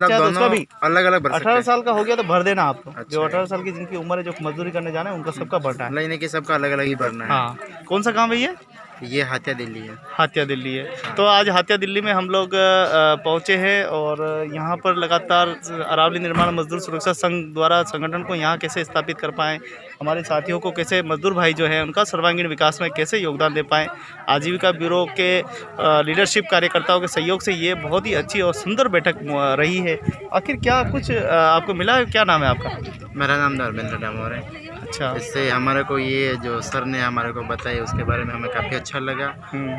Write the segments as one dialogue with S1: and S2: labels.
S1: तो उसका भी
S2: अलग अलग
S1: 18 साल का हो गया तो भर देना आपको। जो 18 साल की जिनकी उम्र है, जो मजदूरी करने जाना है, उनका सबका भरना है।
S2: नहीं कि सबका अलग अलग ही भरना है।
S1: हाँ, कौन सा काम है
S2: ये हातिया दिल्ली है।
S1: हातिया दिल्ली है। तो आज हातिया दिल्ली में हम लोग पहुँचे हैं और यहाँ पर लगातार अरावली निर्माण मजदूर सुरक्षा संघ द्वारा संगठन को यहाँ कैसे स्थापित कर पाएँ, हमारे साथियों को कैसे, मजदूर भाई जो है उनका सर्वांगीण विकास में कैसे योगदान दे पाएँ। आजीविका ब्यूरो के लीडरशिप कार्यकर्ताओं के सहयोग से ये बहुत ही अच्छी और सुंदर बैठक रही है। आखिर क्या कुछ आपको मिला है? क्या नाम है आपका?
S2: मेरा नाम धर्मेंद्र डामोर है।
S1: अच्छा,
S2: इससे हमारे को ये जो सर ने हमारे को बताया उसके बारे में हमें काफ़ी अच्छा लगा।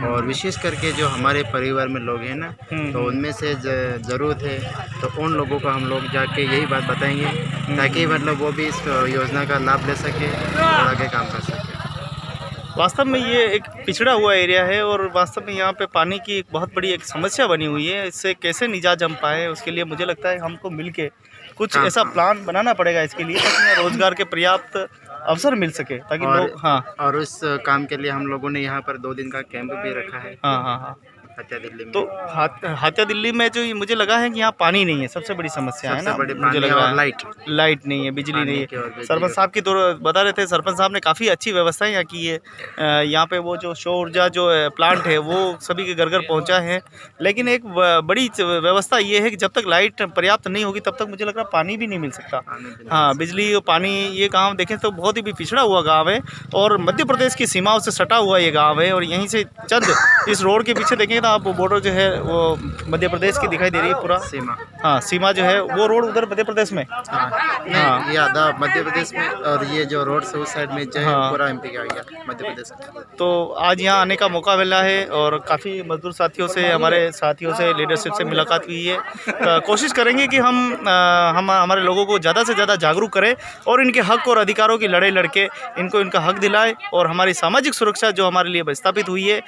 S2: और विशेष करके जो हमारे परिवार में लोग हैं ना, तो उनमें से ज़रूरत है तो उन लोगों को हम लोग जाके यही बात बताएंगे ताकि मतलब वो भी इस योजना का लाभ ले सके और आगे काम कर सके।
S1: वास्तव में ये एक पिछड़ा हुआ एरिया है और वास्तव में यहाँ पे पानी की एक बहुत बड़ी एक समस्या बनी हुई है। इससे कैसे निजात जम पाए, उसके लिए मुझे लगता है हमको मिलके कुछ ऐसा प्लान बनाना पड़ेगा इसके लिए, ताकि यहाँ रोजगार के पर्याप्त अवसर मिल सके, ताकि लोग। हाँ,
S2: और उस काम के लिए हम लोगों ने यहाँ पर 2 दिन का कैंप भी रखा है।
S1: हाँ।
S2: हातिया दिल्ली में।
S1: तो हातिया दिल्ली में जो मुझे लगा है कि यहाँ पानी नहीं है, सबसे बड़ी समस्या है ना। मुझे लग रहा है लाइट नहीं है, बिजली नहीं है। सरपंच साहब की तो बता रहे थे, सरपंच साहब ने काफ़ी अच्छी व्यवस्थाएं यहाँ की है। यहाँ पे वो जो सौर ऊर्जा जो प्लांट है वो सभी के घर घर पहुँचा है। लेकिन एक बड़ी व्यवस्था ये है कि जब तक लाइट पर्याप्त नहीं होगी तब तक मुझे लग रहा पानी भी नहीं मिल सकता। हाँ, बिजली और पानी, ये गाँव देखें तो बहुत ही पिछड़ा हुआ गाँव है और मध्य प्रदेश की सीमाओं से सटा हुआ ये गाँव है। और यहीं से चंद इस रोड के पीछे देखेंगे तो आप बॉर्डर जो है वो मध्य प्रदेश की दिखाई दे रही है पूरा सीमा। हाँ, सीमा जो है वो रोड उधर मध्य प्रदेश में।
S2: हाँ, ये आधा मध्य प्रदेश में और ये जो रोड से उस साइड में जो है पूरा एमपी का आ गया, मध्य प्रदेश का।
S1: तो आज यहाँ आने का मौका मिला है और काफ़ी मजदूर साथियों से, हमारे साथियों से, लीडरशिप से मुलाकात हुई है। कोशिश करेंगे कि हम हमारे लोगों को ज़्यादा से ज़्यादा जागरूक करें और इनके हक और अधिकारों की लड़ाई लड़के इनको इनका हक दिलाएं। और हमारी सामाजिक सुरक्षा जो हमारे लिए स्थापित हुई है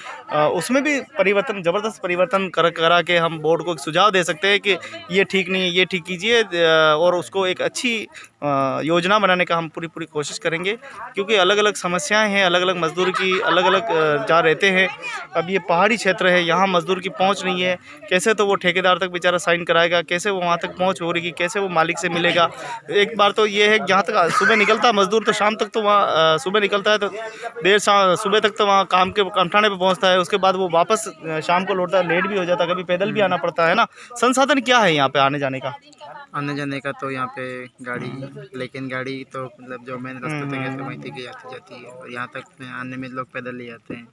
S1: उसमें भी परिवर्तन, ज़बरदस्त परिवर्तन करा के हम बोर्ड को सुझाव दे सकते हैं कि ये ठीक नहीं है, ये ठीक कीजिए, और उसको एक अच्छी योजना बनाने का हम पूरी कोशिश करेंगे। क्योंकि अलग अलग समस्याएं हैं, अलग अलग मजदूर की अलग अलग जा रहते हैं। अब ये पहाड़ी क्षेत्र है, यहाँ मजदूर की पहुँच नहीं है। कैसे तो वो ठेकेदार तक बेचारा साइन कराएगा, कैसे वो वहाँ तक पहुँच हो रही, कैसे वो मालिक से मिलेगा। एक बार तो ये है कि जहाँ तक सुबह निकलता मजदूर तो शाम तक तो वहाँ, सुबह निकलता है तो देर सुबह तक तो वहाँ काम ठाणे पे पहुँचता है। उसके बाद वो वापस शाम को लौटता है, लेट भी हो जाता है, कभी पैदल भी आना पड़ता है ना। संसाधन क्या है यहाँ पे आने जाने का?
S2: आने जाने का तो यहाँ पे गाड़ी, लेकिन गाड़ी तो मतलब जो मेन रास्ते तक है तो वहीं तक ही आती जाती है और यहाँ तक में आने में लोग पैदल ही आते हैं।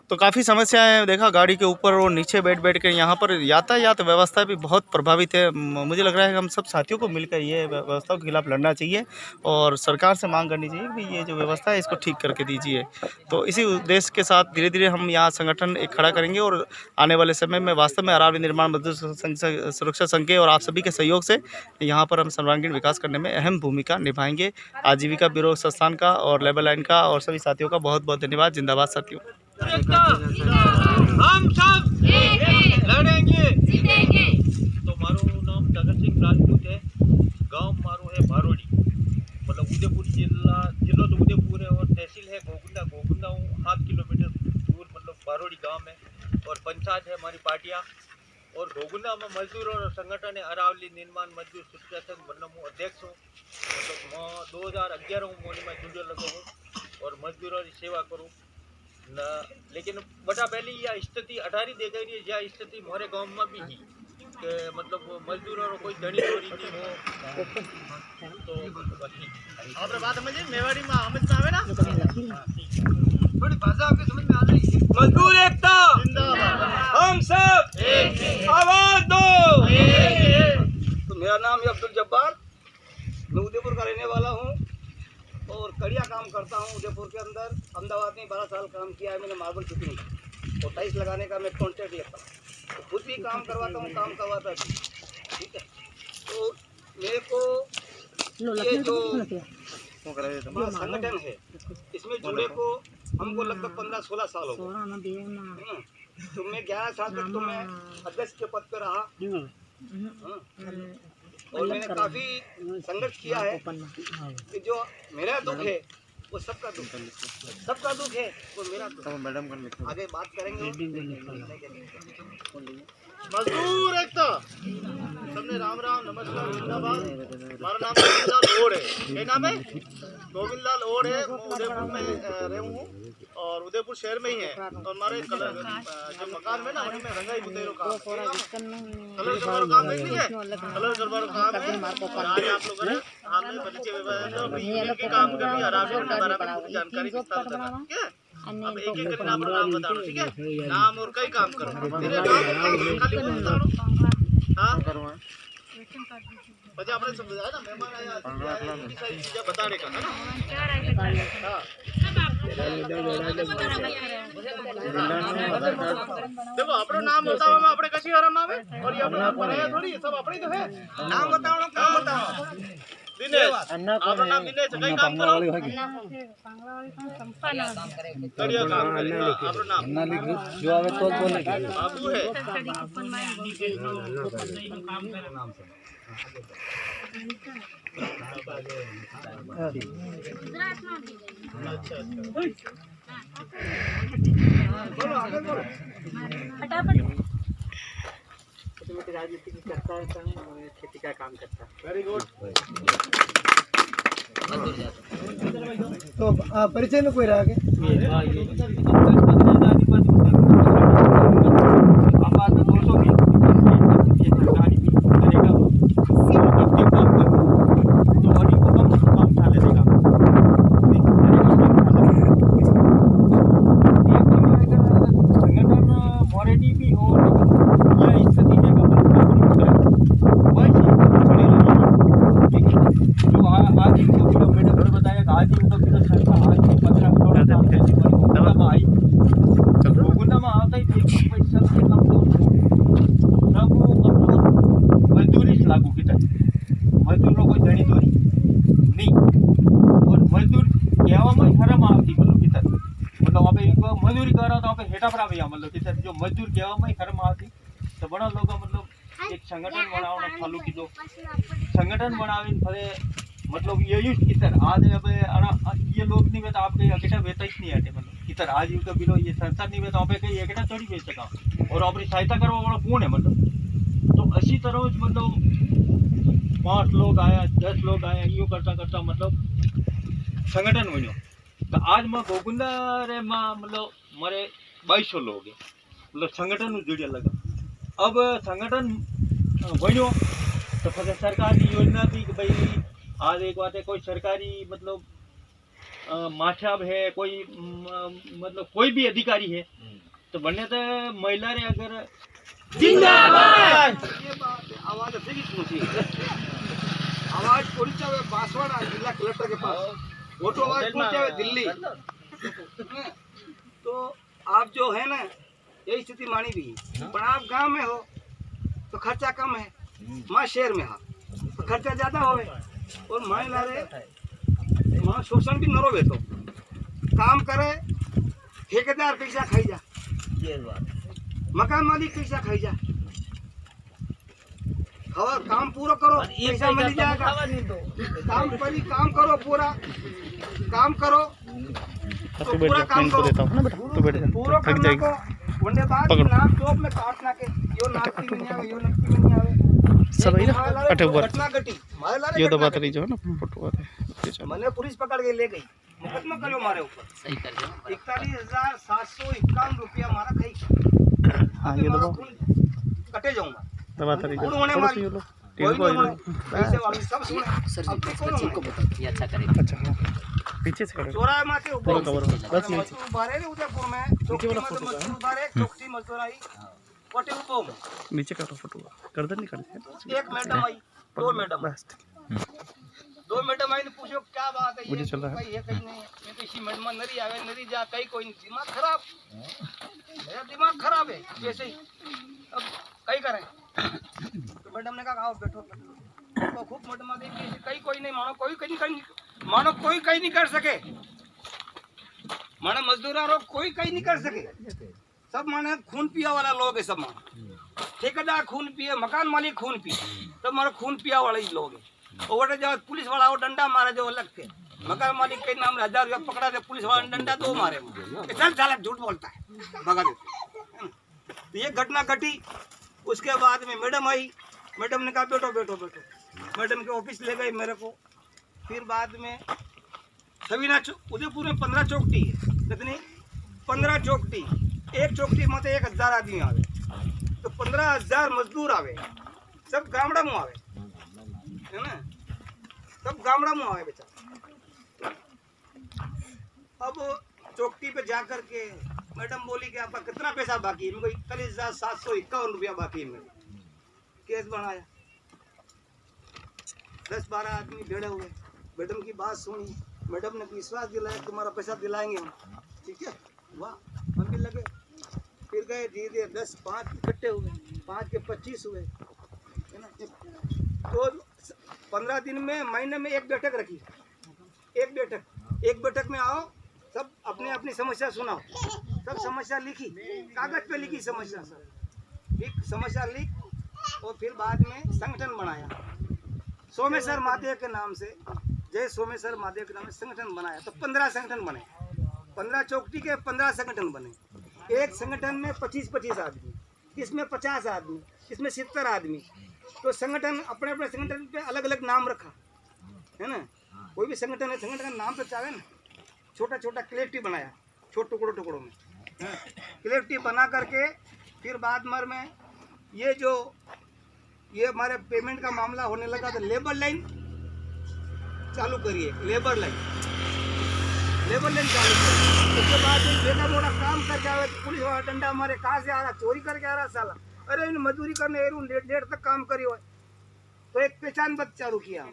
S1: तो काफ़ी समस्याएं देखा, गाड़ी के ऊपर और नीचे बैठ कर यहाँ पर यातायात व्यवस्था भी बहुत प्रभावित है। मुझे लग रहा है कि हम सब साथियों को मिलकर ये व्यवस्था के खिलाफ लड़ना चाहिए और सरकार से मांग करनी चाहिए कि ये जो व्यवस्था है इसको ठीक करके दीजिए। तो इसी उद्देश्य के साथ धीरे धीरे हम यहाँ संगठन एक खड़ा करेंगे और आने वाले समय में वास्तव में अरावली निर्माण मजदूर सुरक्षा संघ के और आप सभी के सहयोग से यहाँ पर हम सर्वांगीण विकास करने में अहम भूमिका निभाएंगे। आजीविका ब्यूरो संस्थान का और लेबर लाइन का और सभी साथियों का बहुत बहुत धन्यवाद। जिंदाबाद साथियों।
S3: हम सब लड़ेंगे जीतेंगे। तो मारू नाम जगत सिंह राजपूत है, गांव मारू है भारोड़ी, मतलब उदयपुर जिला तो उदयपुर है और तहसील है गोगुंदा हूँ 7 किलोमीटर दूर, मतलब भारोड़ी गांव में। और पंचायत है हमारी पाटिया और गोगुंदा में मजदूर और संगठन है अरावली निर्माण मजदूर सुरक्षा संघ, मतलब हूँ अध्यक्ष हूँ। मतलब 2011 में जुड़े लगो हूँ और मजदूरों की सेवा करूँ न। लेकिन बटा पहले यह स्थिति 18 दे गई है, यह स्थिति हमारे गांव में भी ही कि मतलब मजदूरों को कोई धनी चोरी नहीं हो। तो आप बात समझिए, मेवाड़ी में समझ में आवे ना, थोड़ी भाषा आपके समझ में आ रही है। मजदूर एकता जिंदाबाद, हम सब आवाज दो। तो मेरा नाम है अब्दुल जब्बार, मैं उदयपुर का रहने वाला हूँ और कड़िया काम करता हूँ उदयपुर के अंदर। अहमदाबाद में 12 साल काम किया है मैंने मार्बल फिटिंग का, और टाइल्स लगाने का मैं कॉन्ट्रैक्ट लेता हूँ, तो खुद भी काम करवाता हूँ, काम करवाता भी। ठीक है, तो मेरे को ये जो संगठन है इसमें जुड़े को हमको लगभग 15-16 साल हो गए। तो मैं 11 साल तक तो मैं अध्यक्ष के पद पर रहा और मैंने काफ़ी संघर्ष किया है कि जो मेरा दुख है वो सबका दुख है, वो मेरा दुख। मैडम का आगे बात करेंगे। मजदूर एकता
S1: राम राम, नमस्कार, जिंदाबाद। हमारा नाम गोविंदलाल ओड है। क्या नाम है? गोविंदलाल ओड है। मैं उदयपुर में रहा हूँ और उदयपुर शहर में ही है। और हमारे कलर जो मकान में ना वहीं में रंगाई बुतेरो काम, कलर करवारो काम नहीं है, कलर करवारो काम है। और आज आप लोग ने हमने परिचय विभाग के काम करनी है और आपके बारे में पूरी जानकारी विस्तार करना, ठीक है? अब एक एक करके नाम बताओ, ठीक है? नाम और कई काम करो, तेरे नाम खाली बताओ। हाँ बच्चे आपने समझाया ना, मेहमान आया इनकी सारी चीजें बताने का है ना। हाँ देखो अपना नाम बताओ, हम अपने कशी हरम आवे और ये अपना नाम बनाया थोड़ी, सब अपने तो है। नाम बताओ, नाम बताओ। दिनेश, आपका नाम दिनेश, कई काम करो। बढ़िया काम करें। आपका नाम जो आवे तो बोले बाबू है। अच्छा बोलो आगे बोलो। फटाफट राजनीति करता है, खेती का काम करता है। Very good. तो परिचय में कोई रहा क्या? मजदूरी करो तो आपे हेठा पड़ा भैया, मतलब कि सर जो मजदूर कहवा में शर्म आती तो बड़ा लोग मतलब एक संगठन बनाओ चालू कीधो। संगठन बनावी फले मतलब ये यूज की सर आज अब ये लोग नहीं तो आपके अकेटा वेता ही नहीं हटे, मतलब कि सर आज का बिलो ये संसार नहीं तो आप कहीं अकेटा थोड़ी बेच सका और अपनी सहायता करवा वाला कौन है। मतलब तो अच्छी तरह मतलब 5 लोग आया 10 लोग आया यूँ करता करता मतलब संगठन बनो। तो आज मैं गोकुंदा रे मतलब मारे 2200 लोग है, मतलब संगठन जुड़िया लगा। अब संगठन बनो तो फिर सरकार की योजना भी भाई आज एक बात है, कोई सरकारी मतलब माछाब है कोई मतलब कोई भी अधिकारी है तो बनने तो महिला रे अगर जिंदाबाद ये बात आवाज अच्छी सुनती है। आवाज पहुंचा है बांसवाड़ा जिला कलेक्टर के पास, वो तो आवाज पहुंचा है दिल्ली। तो आप जो है ना यही स्थिति मानी भी, पर आप गांव में हो तो खर्चा कम है, माँ शहर में हो तो खर्चा ज्यादा होवे और माँ लारे माँ शोषण भी न रोवे तो काम करे ठेकेदार पैसा खाई जा, मकान मालिक पैसा खाई जा, और काम पूरा करो पैसा मिल जाएगा। काम करो पूरा काम करो तो पूरा काम करो पूरा करने को वंडे बाद नाक चौक में काटना के यो नाकती में नहीं आवे यो नक्की में नहीं आवे सब है ना अटक घटना घटी मारे लारे ये तो बात नहीं जो है ना फोटो बात है। मैंने पुलिस पकड़ के ले गई, मुकदमा करो मारे ऊपर सही कर दो 41,751 रुपया मारा खाई। हां ये दबाओ कटे जाऊंगा दबा तरी उन्होंने मारी कोई नहीं पैसे वाले सब सुने सर जी को बताओ ये अच्छा करेगा। अच्छा हां पीछे से करो चौराहे मां के ऊपर बस ये बारे ने उदयपुर में नीचे वाला फोटो बारे चौकसी मजदूर आई कोटे ऊपर नीचे करो फोटो गर्दन नहीं करते। एक मैडम आई दो मैडम बस 2 मैडम आई ने पूछो क्या बात है ये चल रहा है कहीं नहीं ये तो इसी मैडम नरी आवे नरी जा कहीं कोई दिमाग खराब मेरा दिमाग खराब है जैसे ही अब कहीं करें तो मैडम ने कहा आओ बैठो तो खूब मैडम देखी कहीं कोई नहीं मानो कोई कहीं मानो कोई कहीं नहीं कर सके मानो मजदूर कोई कहीं नहीं कर सके सब माने खून पिया वाला लोग है सब मानो ठेकेदार खून पिए मकान मालिक खून पिए सब मानो खून पिया वाले ही लोग है। और जब पुलिस वाला वो डंडा मारे जो अलग थे मकान मालिक के नाम 1000 रुपया पकड़ा दे पुलिस वाला डंडा दो मारे चल साला झूठ बोलता है भगा देते। तो ये घटना घटी उसके बाद में मैडम आई
S4: मैडम ने कहा बैठो बैठो बैठो, मैडम के ऑफिस ले गए मेरे को। फिर बाद में सवीना उदयपुर में 15 चौकटी है, कितनी 15 चौकटी, एक चौकटी मत 1000 आदमी आवे, तो 15,000 मजदूर आवे, सब गामड़ा में आवे, है ना, सब गामड़ा में आवे बेचारा। अब चौकटी पे जा कर के मैडम बोली कि आपका कितना पैसा बाकी है? 41,751 रुपया बाकी है। मेरे केस बनाया, 10-12 आदमी भिड़े हुए, मैडम की बात सुनी, मैडम ने विश्वास दिलाया तुम्हारा पैसा दिलाएंगे हम, ठीक है, वाह, हम भी लगे। फिर गए धीरे धीरे 10-5 इकट्ठे हुए, 5 के 25 हुए, है ना। तो 15 दिन में, महीने में एक बैठक रखी, एक बैठक में आओ, सब अपने अपनी समस्या सुनाओ, सब समस्या लिखी, कागज पे लिखी समस्या, सब समस्या लिख, और फिर बाद में संगठन बनाया सोमेश्वर महादेव के नाम से, जय सोमेश्वर महादेव के नाम से संगठन बनाया। तो 15 संगठन बने, 15 चौकटी के 15 संगठन बने। एक संगठन में 25-25 आदमी, इसमें 50 आदमी, इसमें 70 आदमी। तो संगठन अपने अपने संगठन पे अलग अलग नाम रखा, है ना। कोई भी संगठन है, संगठन का नाम तो चाहे ना, छोटा छोटा कलेक्टिव बनाया, छोटे टुकड़ों में कलेक्टिव बना करके, फिर बाद में ये हमारे पेमेंट का मामला होने लगा, तो लेबर लाइन चालू करिए, लेबर लाइन चालू करिए। उसके बाद बेटा मोटा काम करके आवे, पुलिस वाला डंडा हमारे कहाँ से आ रहा, चोरी करके आ रहा साला, अरे इन मजदूरी करने लेट तक काम करी हो। तो एक पहचान पत्र चालू किया,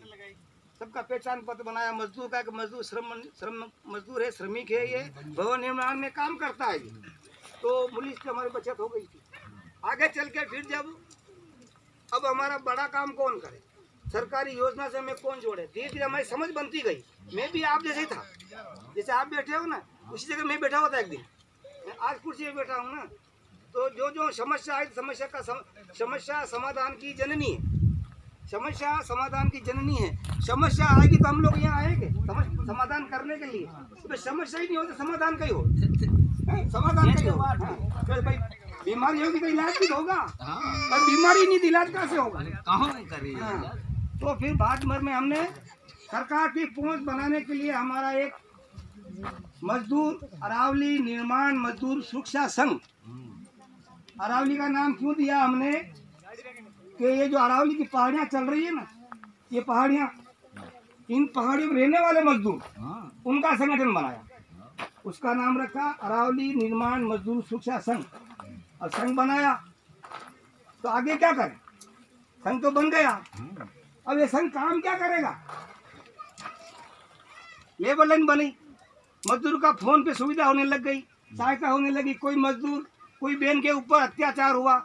S4: सबका पहचान पत्र बनाया, मजदूर का, कि मजदूर श्रम मजदूर है, श्रमिक है, ये भवन निर्माण में काम करता है। तो पुलिस की हमारी बचत हो गई थी। आगे चल के फिर जब अब हमारा बड़ा काम कौन करे, सरकारी योजना से हमें कौन जोड़े, धीरे धीरे हमारी समझ बनती गई। मैं भी आप जैसे ही था, जैसे आप बैठे हो ना, उसी जगह मैं बैठा हुआ था। एक दिन आज कुर्सी पे बैठा हूँ ना, तो जो समस्या आई, समस्या समाधान की जननी है, समस्या समाधान की जननी है। समस्या आएगी तो हम लोग यहाँ आएंगे समाधान करने के लिए। तो समस्या ही नहीं हो तो समाधान का ही हो, समाधान का ही हो। तो भाई बीमारी होगी तो इलाज भी होगा, और बीमारी नहीं इलाज कैसे होगा, तो फिर बाद में हमने सरकार की पहुंच बनाने के लिए हमारा एक मजदूर अरावली निर्माण मजदूर सुरक्षा संघ, अरावली का नाम क्यों दिया हमने कि ये जो अरावली की पहाड़ियाँ चल रही है ना, ये पहाड़ियाँ, इन पहाड़ियों में रहने वाले मजदूर, उनका संगठन बनाया, उसका नाम रखा अरावली निर्माण मजदूर सुरक्षा संघ। और संघ बनाया तो आगे क्या करें, संघ तो बन गया, अब ये संघ काम क्या करेगा। लेबर लाइन बनी, मजदूर का फोन पे सुविधा होने लग गई, सहायता होने लगी। कोई मजदूर, कोई बहन के ऊपर अत्याचार हुआ,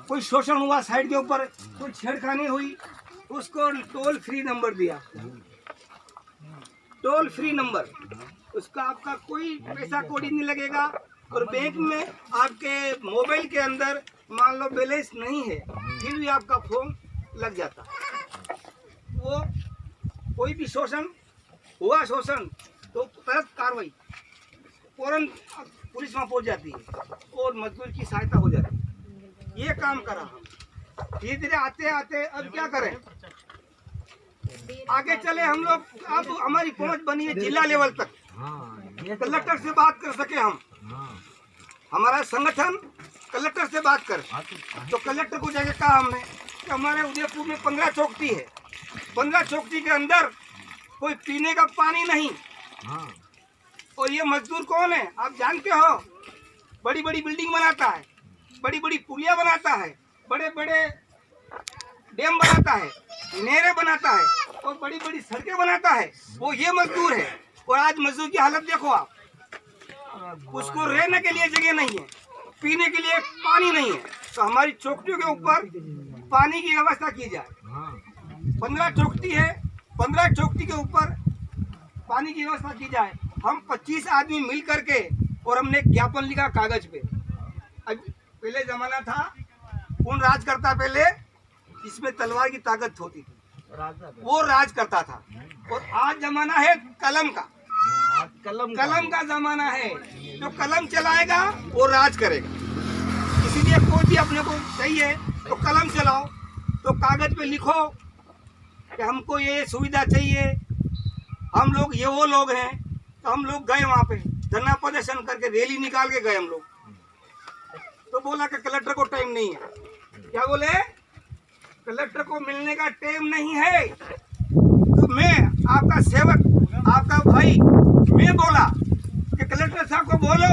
S4: कोई शोषण हुआ, साइड के ऊपर कोई छेड़खानी हुई, उसको टोल फ्री नंबर दिया, टोल फ्री नंबर, उसका आपका कोई पैसा कौड़ी नहीं लगेगा। और बैंक में आपके मोबाइल के अंदर मान लो बैलेंस नहीं है, फिर भी आपका फोन लग जाता। वो कोई भी शोषण हुआ, शोषण तो तुरंत कार्रवाई, फौरन पुलिस वहाँ पहुँच जाती है और मजदूर की सहायता हो जाती है। ये काम करा हम। धीरे धीरे आते आते अब क्या करें, आगे चले हम लोग। अब हमारी पहुँच बनी है जिला लेवल तक, कलेक्टर से बात कर सके हम, हमारा संगठन कलेक्टर से बात कर। तो कलेक्टर को जाके कहा हमने कि हमारे उदयपुर में 15 चौकटी है, 15 चौकटी के अंदर कोई पीने का पानी नहीं। और ये मजदूर कौन है आप जानते हो, बड़ी बड़ी बिल्डिंग बनाता है, बड़ी बड़ी पुलिया बनाता है, बड़े बड़े डैम बनाता है, नहरें बनाता है, और बड़ी बड़ी सड़कें बनाता है, वो ये मजदूर है। और आज मजदूर की हालत देखो आप, उसको रहने के लिए जगह नहीं है, पीने के लिए पानी नहीं है। तो हमारी चौकटियों के ऊपर पानी की व्यवस्था की जाए। 15 चौकटी है, 15 चौकटी के ऊपर पानी की व्यवस्था की जाए। हम 25 आदमी मिल करके, और हमने एक ज्ञापन लिखा कागज पे। अब पहले जमाना था, कौन राज करता पहले, इसमें तलवार की ताकत होती थी, वो राज करता था। और आज जमाना है कलम का, कलम का जमाना है। जो कलम चलाएगा वो राज करेगा। इसीलिए कोई भी अपने को चाहिए तो कलम चलाओ, तो कागज पे लिखो कि हमको ये सुविधा चाहिए। हम लोग ये वो लोग हैं, तो हम लोग गए वहाँ पे धरना प्रदर्शन करके रैली निकाल के गए हम लोग। तो बोला कि कलेक्टर को टाइम नहीं है। क्या बोले? कलेक्टर को मिलने का टाइम नहीं है। तो मैं आपका सेवक, आपका भाई, मैं बोला कि कलेक्टर साहब को बोलो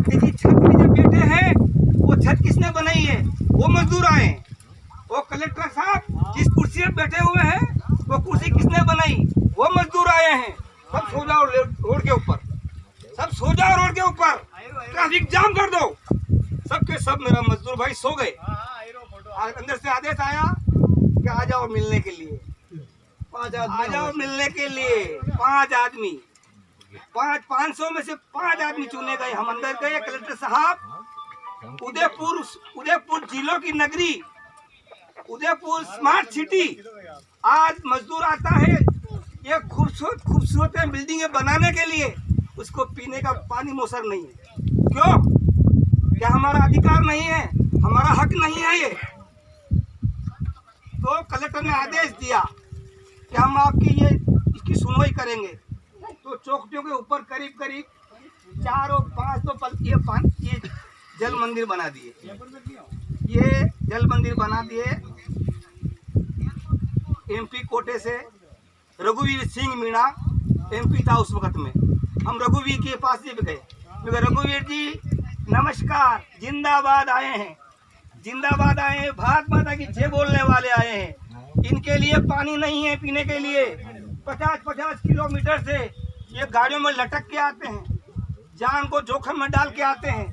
S4: कि जी छत में जो बैठे हैं वो छत किसने बनाई है? वो मजदूर आए हैं। वो कलेक्टर साहब जिस कुर्सी पे बैठे हुए हैं वो कुर्सी किसने बनाई? वो मजदूर आए हैं। सब सो जाओ रोड के ऊपर, सब सो जाओ रोड के ऊपर, ट्रैफिक जाम कर दो। सबके सब मेरा मजदूर भाई सो गए। अंदर से आदेश आया कि आ जाओ मिलने के लिए, आ जाओ मिलने के लिए। 5 आदमी, 500 में से 5 आदमी चुने गए। हम अंदर गए। कलेक्टर साहब, उदयपुर जिलों की नगरी, उदयपुर स्मार्ट सिटी, आज मजदूर आता है ये खूबसूरत बिल्डिंगें बनाने के लिए, उसको पीने का पानी मौसर नहीं है। क्यों? क्या हमारा अधिकार नहीं है? हमारा हक नहीं है ये? तो कलेक्टर ने आदेश दिया कि हम आपकी इसकी सुनवाई करेंगे। तो चौकियों के ऊपर करीब 4 और 5 तो ये जल मंदिर बना दिए। ये जल मंदिर बना दिए एमपी कोटे से। रघुवीर सिंह मीणा एमपी था उस वक्त में। हम रघुवीर के पास ही गए। रघुवीर जी नमस्कार, जिंदाबाद आए हैं, जिंदाबाद आए हैं, भारत माता की जय बोलने वाले आए हैं। इनके लिए पानी नहीं है पीने के लिए। 50-50 किलोमीटर से ये गाड़ियों में लटक के आते हैं, जान को जोखिम में डाल के आते हैं।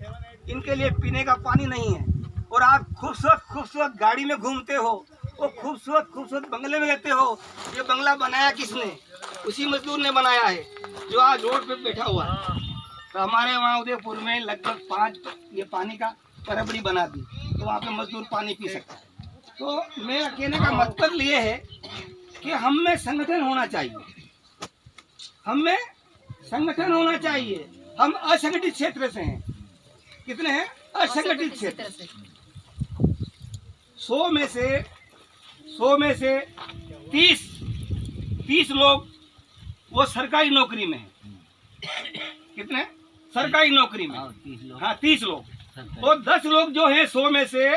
S4: इनके लिए पीने का पानी नहीं है। और आप खूबसूरत गाड़ी में घूमते हो, वो खूबसूरत बंगले में रहते हो। ये बंगला बनाया किसने? उसी मजदूर ने बनाया है जो आज रोड पे बैठा हुआ है। तो हमारे वहाँ उदयपुर में लगभग 5 ये पानी का परबड़ी बना दी, तो वहाँ पे मजदूर पानी पी सकता है। तो मेरा कहने का मतलब ये है कि हम में संगठन होना चाहिए, हम में संगठन होना चाहिए। हम असंगठित क्षेत्र से हैं। कितने हैं? असंगठित क्षेत्र से। 100 में से 30 लोग वो सरकारी नौकरी में हैं। कितने? सरकारी नौकरी में। हाँ, 30 लोग। और 10 लोग जो हैं 100 में से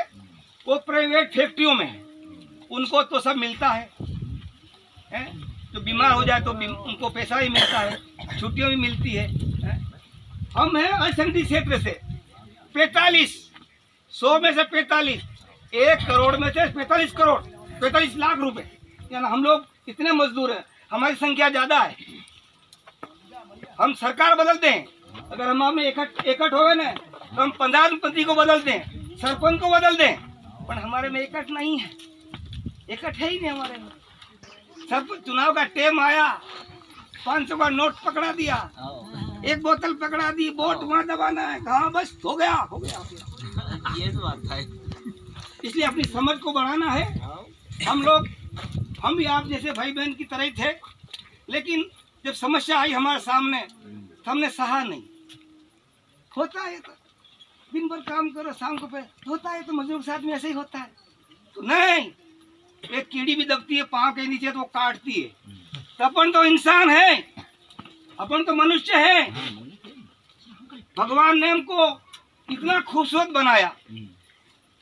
S4: वो प्राइवेट फैक्ट्रियों में हैं। उनको तो सब मिलता है, तो बीमार हो जाए तो उनको पैसा ही मिलता है, छुट्टियां भी मिलती है। हम हैं असंगठित क्षेत्र से 45, 100 में से 45, 1 करोड़ में से 45 लाख रुपए। यानी हम लोग इतने मजदूर हैं, हमारी संख्या ज्यादा है। हम सरकार बदल दें, अगर हम में एकट हो गए ना, तो हम प्रधानमंत्री को बदल दें, सरपंच को बदल दें, पर हमारे में एकट नहीं है। एकट है ही नहीं हमारे में। सब चुनाव का टाइम आया, 500 का नोट पकड़ा दिया, 1 बोतल पकड़ा दी, वोट वहाँ दबाना है, कहाँ बस हो गया।
S3: ये तो बात है।
S4: इसलिए अपनी समझ को बढ़ाना है। हम भी आप जैसे भाई बहन की तरह ही थे, लेकिन जब समस्या आई हमारे सामने तो हमने सहा नहीं। होता है तो दिन भर काम करो, शाम को पे होता है, तो मजदूर के साथ में ऐसे ही होता है। तो नहीं, एक कीड़ी भी दबती है पाँव के नीचे तो वो काटती है। तो अपन तो इंसान है, अपन तो मनुष्य है। भगवान ने हमको इतना खूबसूरत बनाया,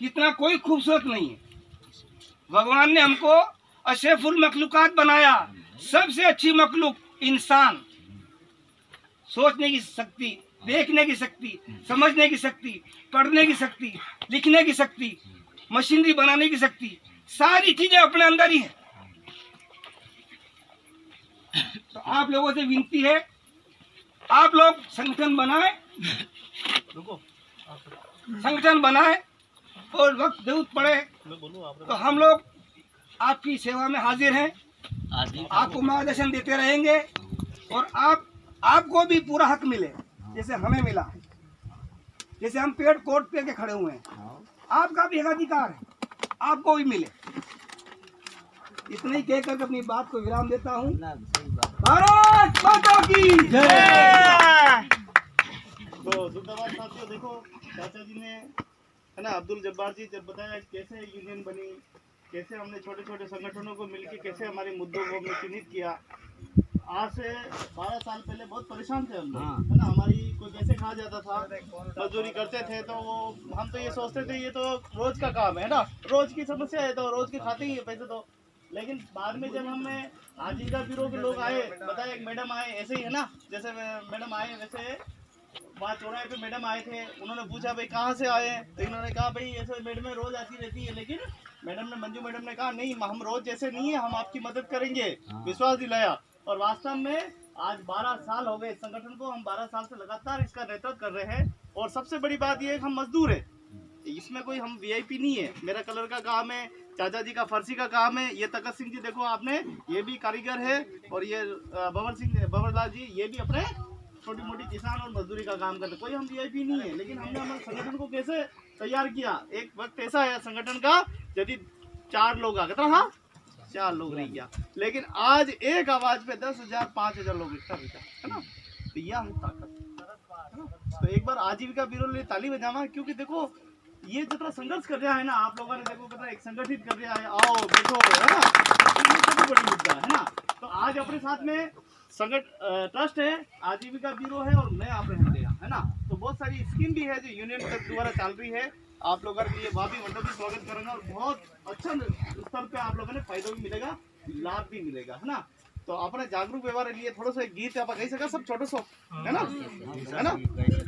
S4: इतना कोई खूबसूरत नहीं है। भगवान ने हमको अशरफुल मखलूकात बनाया, सबसे अच्छी मखलूक इंसान। सोचने की शक्ति, देखने की शक्ति, समझने की शक्ति, पढ़ने की शक्ति, लिखने की शक्ति, मशीनरी बनाने की शक्ति, सारी चीजें अपने अंदर ही है। तो आप लोगों से विनती है, आप लोग संगठन बनाए और वक्त जरूरत पड़े तो हम लोग आपकी सेवा में हाजिर हैं। आपको मार्गदर्शन देते रहेंगे और आपको भी पूरा हक मिले जैसे हमें मिला है। जैसे हम पेड़ कोट पे के खड़े हुए हैं, आपका भी एक अधिकार है, आपको भी मिले। इतना ही कहकर अपनी बात को विराम देता हूँ। भारत माता की जय।
S1: तो जिंदाबाद साथियों, देखो चाचा जी ने, है ना, अब्दुल जब्बार जी जब बताया कैसे यूनियन बनी, कैसे हमने छोटे छोटे संगठनों को मिलकर कैसे हमारे मुद्दों को हमने चिन्हित किया। आज से 12 साल पहले बहुत परेशान थे हम लोग, है ना। हमारी कोई पैसे खा जाता था, मजदूरी करते थे तो वो हम तो ये सोचते थे ये तो रोज का काम है ना, रोज की समस्या है तो रोज के खाते ही है पैसे तो। लेकिन बाद में जब हमें आजीविका ब्यूरो के लोग आए, बताया एक मैडम आए, ऐसे ही है ना जैसे मैडम आए वैसे वहाँ चौराहे पे मैडम आए थे। उन्होंने पूछा भाई कहाँ से आए, तो इन्होंने कहा भाई ऐसे मैडम रोज आती रहती है, लेकिन मंजू मैडम ने कहा नहीं हम रोज जैसे नहीं है, हम आपकी मदद करेंगे, विश्वास दिलाया। और वास्तव में आज 12 साल हो गए संगठन को, हम 12 साल से लगातार इसका नेतृत्व कर रहे हैं। और सबसे बड़ी बात यह है कि हम मजदूर है, इसमें कोई हम वीआईपी नहीं है। मेरा कलर का काम है, चाचा जी का फर्सी का काम है, ये तकत सिंह जी देखो आपने, ये भी कारीगर है, और ये बबर लाल जी ये भी अपने छोटी मोटी किसान और मजदूरी का काम करते। कोई हम वीआईपी नहीं है, लेकिन हमने हमारे संगठन को कैसे तैयार किया। एक वक्त ऐसा है संगठन का यदि 4 लोग आ गए तो हाँ 4 लोग रह गया, लेकिन आज एक आवाज पे 10,000 5,000 लोग इकट्ठा रहता है ना। तो यह है ताकत। तो एक बार आजीविका ब्यूरो लिए ताली बजावा, क्योंकि देखो ये जितना संघर्ष कर रहा है ना, आप लोगों ने देखो कितना एक संगठित कर रहा है, आओ बैठो, है ना, तो ये सबसे बड़ी मुद्दा है ना। तो आज अपने साथ में ट्रस्ट है, आजीविका ब्यूरो है और मैं आप है ना। तो बहुत सारी स्कीम भी है जो यूनियन के द्वारा चल रही है, आप लोगों के लिए वहाँ भी मतलब भी स्वागत करेंगे और बहुत अच्छा स्तर पे आप लोगों ने फायदा भी मिलेगा, लाभ भी मिलेगा, है ना। तो अपने जागरूक व्यवहार लिए थोड़ा सा एक गीत आप कही सका सब छोटो सो, है ना,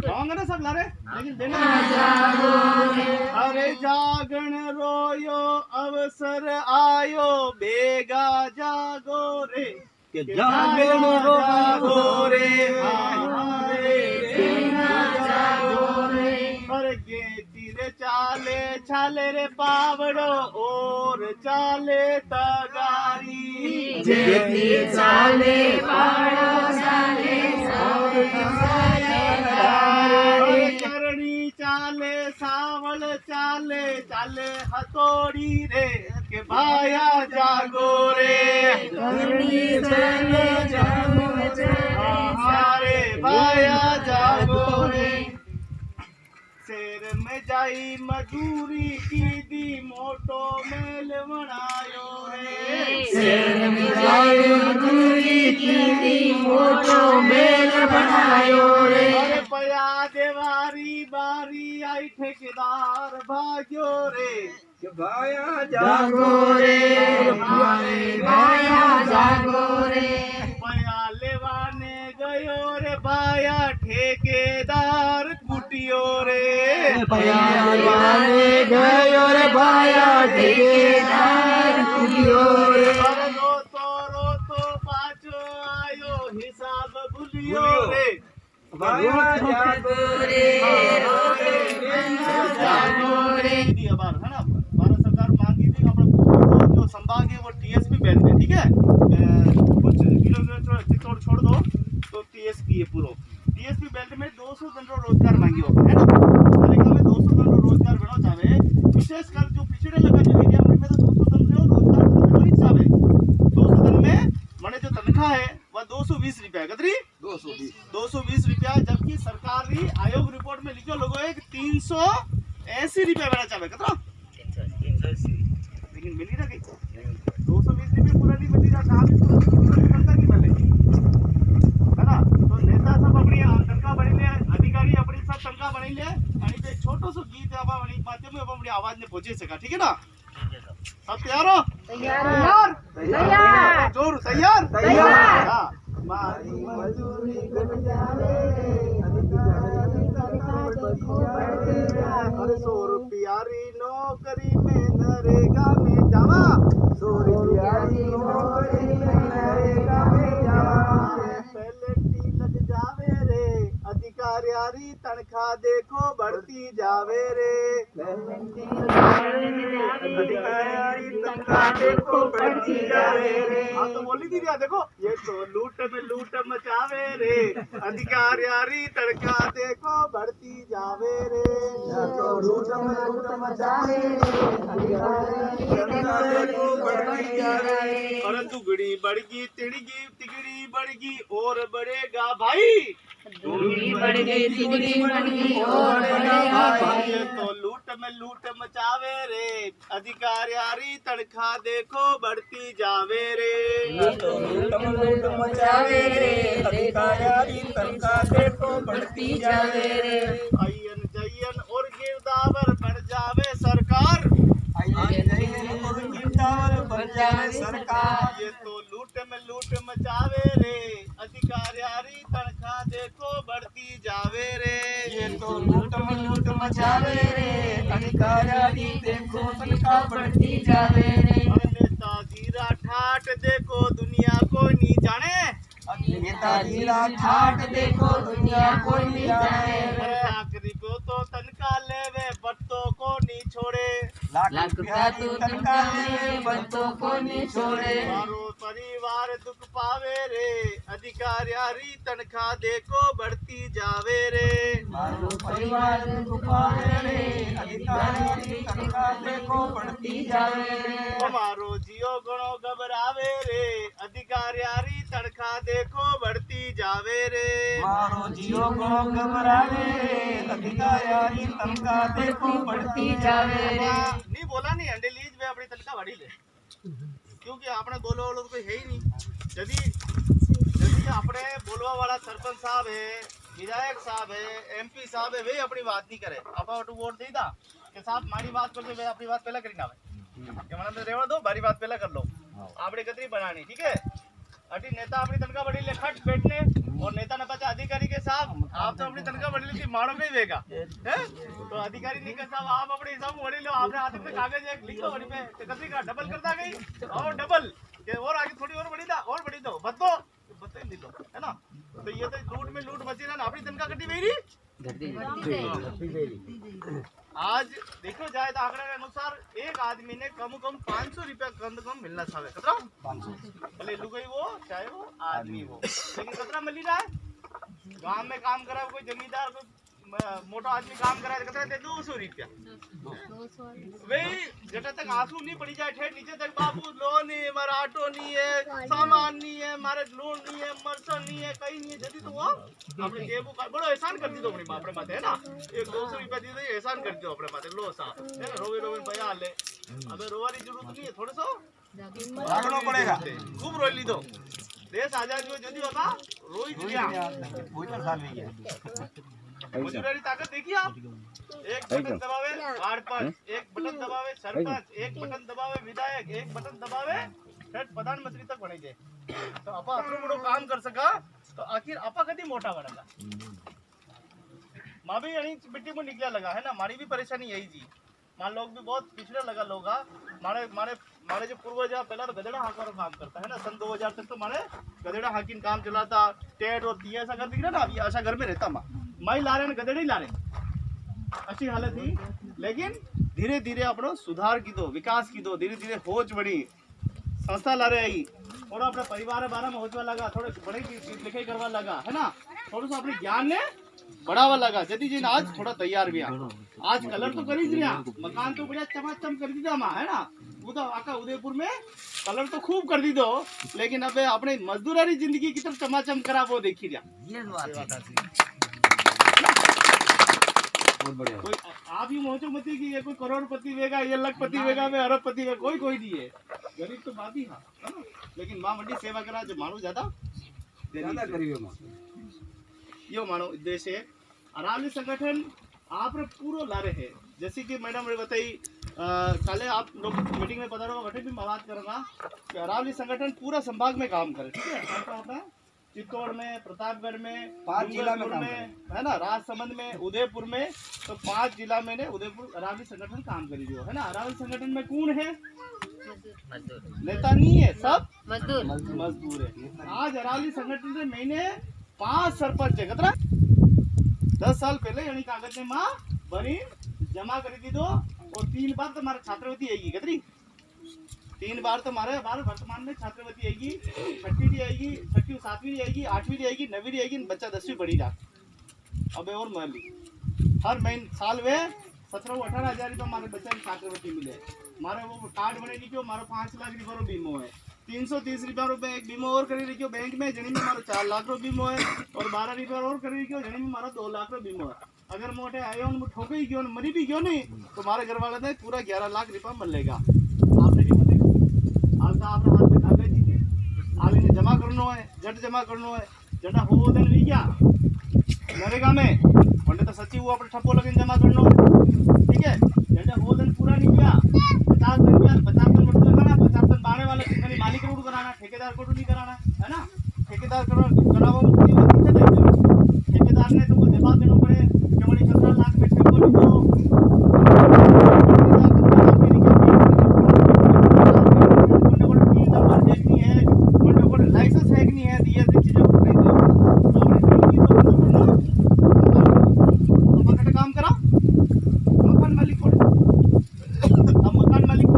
S1: गाओगे ना सब लारे, लेकिन देना अरे जागण रोयो अवसर आयो बेगा जागो रे, जागण जागो रे चाले चाले रे पावड़ो और चाले तगारी,
S5: जेती चाले पावड़ो चाले
S1: करणी चाले सावल चाले चाले हथौड़ी रे के भाया जागो रे,
S5: करणी चाले
S1: हमारे भाया जागो रे। शेर में जाई मजूरी की दी मोटो मेल बनायो रे,
S5: शेर में जाई मजूरी की दी मोटो मेल बनायो रे।
S1: अरे पया देवारी बारी आई ठेकेदार भाग्यो रे, भाया
S5: जागो रे हमारे भाया जागो रे।
S1: पया लेवाने गयो रे भाया ठेकेदार कुटियो रे,
S5: पया लेवाने गयो रे भाया ठेकेदार कुटियो रे।
S1: रो तो पाछो आयो हिसाब भूलियो रे,
S5: भाया जागो रे जागो रे।
S1: बार है ना, भारत सरकार मांगी थी अपना जो संभाग है वो टीएसपी बेल्ट है, ठीक है, कुछ किलोमीटर छोड़ दो तो टीएसपी है पूरा। टीएसपी बेल्ट में 200 जन रोजगार मांगी होगा, है ना। नरेगा में 200 जन रोजगार बनो चाहे, विशेषकर जो पिछड़े लगा जो एरिया में तो 200 जन रोजगार बनो ही चाहे। 200 जन में मैंने जो तनख्वाह है वह 220 रुपया, कतरी 220 रुपया, जबकि सरकारी आयोग रिपोर्ट में लिखो लोगों एक 380 रुपया मेरा चाहे, कतरा 380, लेकिन मिली ना कहीं 220 रुपये पूरा नहीं मिली ना, कहाँ भी मिले, है ना। तो नेता सब अपनी तनख्वाह बढ़ी ले, अधिकारी अपनी सब तनख्वाह बढ़ी ले, आणि ते छोटो सो गीत अपनी माध्यम में अपनी आवाज ने पहुंचे सका, ठीक है ना। सब तैयार हो? तैयार तैयार जोर तैयार तैयार। हाँ मारी मजदूरी कर जावे, अरे 100 रुपयारी नौकरी में नरेगा में जावा, 100 रुपयारी नौकरी में नरेगा में जावा। पहले टी लग जावे रे, अधिकारियारी तनख्वाह देखो बढ़ती जावे रे, अधिकारियारी तनख्वाह देखो बढ़ती जावे रे। हाँ तो बोली थी क्या, देखो ये तो लूट में लूट मचावे रे, अधिकारियारी तनख्वाह देखो बढ़ती जावे रे, तो लूट में लूट मचावे रे, अधिकारियारी तनख्वाह देखो बढ़ती जावे रे। और दुगड़ी बढ़गी तिड़गी तिगड़ी बढ़गी और बढ़ेगा भाई।
S5: दुगड़ी बढ़ गई तिगड़ी बढ़ गई और बढ़ेगा भाई।
S1: ये तो लूट में लूट मचावे रे, अधिकारियारी तनख्वाह देखो बढ़ती जावे रे।
S4: ये तो लूट मचावे रे, अधिकारियारी तनख्वाह देखो बढ़ती जावे रे।
S1: आयन जयन और गिरदावर बन जावे सरकार।
S4: बन जावे सरकार।
S1: ये तो लूट में लूट मचावे रे, अधिकारियारी तनख्वाह देखो बढ़ती जावे रे।
S4: ये तो लूट मचावे रे, अधिकारियारी देखो तनख्वाह बढ़ती जावे रे।
S1: नेताजी ठाट देखो दुनिया कोई नहीं जाने।
S4: नेताजी ठाट देखो दुनिया कोई नहीं जाने।
S1: चाकरी को तो तनख्वाह लेवे बत्तों को नहीं छोड़े।
S5: लाख रुपया तो तनख्वाह ले बच्चों को नहीं छोड़े।
S1: मारो परिवार दुख पावे रे, अधिकारियारी तनख्वाह देखो बढ़ती जावे रे।
S4: मारो परिवार दुख पावे रे, अधिकारियारी तनख्वाह देखो बढ़ती जावे रे।
S1: हमारो जियो गणो घबरावे रे, अधिकारियारी तनख्वाह देखो बढ़ती जावे रे।
S4: मारो जियो गणो घबरावे रे, अधिकारियारी तनख्वाह देखो बढ़ती जावे रे।
S1: नहीं बोला नहीं अंडे लीज में अपनी तनख्वाह बढ़ी ले, क्योंकि आपने बोलवा वालों कोई है ही नहीं। यदि अपने बोलवा वाला सरपंच साहब है, विधायक साहब है, MP साहब है, वे अपनी बात नहीं करे। आप वोट दी था कि साहब मारी बात कर वे अपनी बात पहले करी ना के मैंने रेवा दो बारी बात पहले कर लो, आपने कतरी बनानी ठीक है। अटी नेता अपनी तनख्वाह बढ़ी ले खट बैठने और नेता ने पचा अधिकारी के साहब आप तो अपनी तनख्वाह बढ़ी ली मारो में ही वेगा है। तो अधिकारी नहीं कर साहब आप अपने हिसाब में बढ़ी लो, आपने हाथ में कागज एक लिख दो बड़ी पे कतरी का डबल करता गई और डबल के और आगे थोड़ी और बढ़ी दा और बढ़ी दो बत्तो बत्ते नहीं दो है ना। तो ये तो लूट में लूट बची ना अपनी तनख्वाह कटी गई आज देखो जाए तो आंकड़े के अनुसार एक आदमी ने कम 500 रुपया कम मिलना था। कतरा 500 भले लुगाई वो चाहे वो आदमी वो, लेकिन कतरा मिल रहा है। गांव में काम करा कोई जमींदार कोई मोटा आदमी काम करा कतरा दे 200 रुपया। वही जटा तक आंसू नहीं पड़ी जाए ठेठ नीचे तक बाबू लोन नहीं है, मारा ऑटो नहीं है, सामान नहीं है, मारे लोन नहीं है, मरसन नहीं है, कहीं नहीं है। जदी तो वो अपने जेब को बड़ो एहसान कर दी दो अपने बाप रे माथे है ना। एक 200 रुपया दी दो एहसान कर दो अपने माथे लो सा है ना। रोवे रोवे बया ले, अबे रोवारी जरूरत नहीं है, थोड़े सो जागना पड़ेगा। खूब रोई ली दो देश आजाद जो जदी होता रोई दिया भोजन खा लिया। मजदूरी ताकत देखिए आप, एक बटन दबावे सरपंच, एक बटन दबावे सरपंच, एक बटन दबावे विधायक, एक बटन दबावे प्रधानमंत्री तक बने जाए। तो आपा अतरो बड़ो काम कर सका तो आखिर आपा कदी मोटा बनेगा। माँ भी यही मिट्टी में निकला लगा है ना, हमारी भी परेशानी यही जी। मान लोग भी बहुत पिछड़े लगा लोग मारे मारे मारे जो पूर्वज पहला तो गधेड़ा हाका काम करता है ना। सन 2000 तक तो मारे गधेड़ा हाकिन काम चलाता टेट और तीन ऐसा कर दिख रहा ना। अभी ऐसा घर में रहता माई ला रहे गधेड़े ही ला रहे अच्छी हालत थी। लेकिन धीरे धीरे अपनो सुधार की दो विकास की दो धीरे धीरे होच बड़ी संस्था ला रहे आई और अपने परिवार बारे में होचवा लगा थोड़े बड़े लिखाई करवा लगा है ना। थोड़ा सा अपने ज्ञान ने बढ़ावा लगा। जदी जी आज थोड़ा तैयार भी आज कलर तो करी दिया मकान तो बढ़िया चमाचम कर दी माँ है ना। वो तो आका उदयपुर में कलर तो खूब कर दी दो, लेकिन अब अपने मजदूरारी जिंदगी की तरफ चमाचम करा वो देखी दिया। कोई आप ही मोचो मती कि ये कोई करोड़पति वेगा ये लखपति वेगा मैं अरबपति वेगा कोई नहीं है। गरीब तो बात ही है ना। लेकिन माँ मंडी सेवा करा जो मानो ज्यादा गरीब यो मानो देश है। अरावली संगठन आप पूरा ला रहे हैं। जैसे कि मैडम ने बताई काले आप लोग मीटिंग में बता रहे हो गठन भी मैं बात करूँगा कि अरावली संगठन पूरा संभाग में काम करे ठीक है। क्या होता है चित्तौड़ में प्रतापगढ़ में 5 जिला में है ना, राजसमंद में उदयपुर में तो 5 जिला में ने उदयपुर अरावली संगठन काम करी जो है ना। अरावली संगठन में कौन है नेता नहीं है सब मजदूर है। आज अरावली संगठन से मैंने 5 सरपंच है कतरा 10 साल पहले यानी कागज में माँ बनी जमा कर दी दो और 3 बार तुम्हारे छात्रवृत्ति आएगी कतरी 3 बार तुम्हारे वर्तमान में छात्रवृत्ति आएगी। 6वीं आएगी 6वीं 7वीं आएगी 8वीं आएगी 9वीं आएगी बच्चा 10वीं पढ़ी जा। अब और माली हर महीने साल वे 17-18 हजार रुपये हमारे बच्चे छात्रवृत्ति मिले। मारे वो कार्ड बनेगी क्यों मारो 5 लाख रुपये बीमो है 330 रुपया एक बीमो और करी रखियो बैंक में, जनी में मारो 4 लाख रो बीमो है, और 12 रुपया और करी रखियो, जनी में मारो 2 लाख रो बीमो है। अगर मोटे आयो न ठोके ही क्यों मरी भी क्यों नहीं, तो हमारे घर वाले ने पूरा 11 लाख रुपया मिलेगा। आपने क्या बताया, आज आपने हाथ में कागज दीजिए, आगे ने जमा करनो है, जट जमा करनो है, जटा हो दिन भी क्या नरेगा में वंडे तो सच्ची वो अपने ठप्पो लगे जमा करनो है, ठीक है। जटा हो दिन पूरा नहीं किया 50 दिन 50 दिन मतलब लगाना, 50 दिन बाने वाले खाली मालिक को कराना, ठेकेदार को नहीं कराना है ना। ठेकेदार करावा ठेकेदार ने तुमको जवाब देना पड़े कि बड़ी 17 लाख में ठेको नहीं दो, लाइसेंस है कि नहीं है, दिए चीजें काम करा मकान मालिक को। अब मकान मालिक को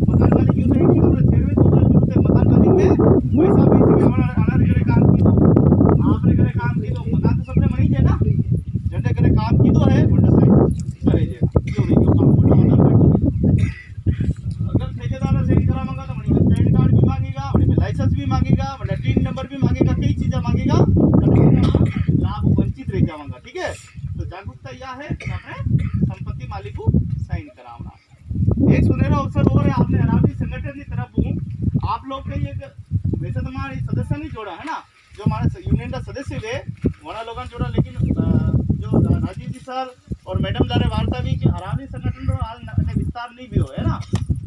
S1: मकान मालिक यूं नहीं कि हमने छेड़वे तो मकान मालिक में पैसा बेच के हमारा अनार करे काम की दो, आपने करे काम की दो, मकान तो सबने मनी है ना, जंडे करे काम की दो है बंदा साइड करे जे क्यों नहीं क्यों काम बड़ा मतलब अगर ठेकेदार से करा मांगा तो मनी पैन कार्ड भी मांगेगा, मनी लाइसेंस भी मांगेगा, मनी टीन नंबर भी मांगेगा, कई चीजें मांगेगा, लाभ वंचित रह जाऊंगा, ठीक है। तो जागरूकता यह है कि आपने संपत्ति मालिक को साइन करावना। एक सुनहरा अवसर और है, आपने अरावली संगठन की तरफ हूँ आप लोग के एक वैसे तो हमारे सदस्य नहीं जोड़ा है ना, जो हमारे यूनियन का सदस्य थे वहाँ लोगों जोड़ा, लेकिन जो राजीव जी सर और मैडम द्वारा वार्ता भी कि अरावली संगठन तो हाल विस्तार नहीं भी हो है ना।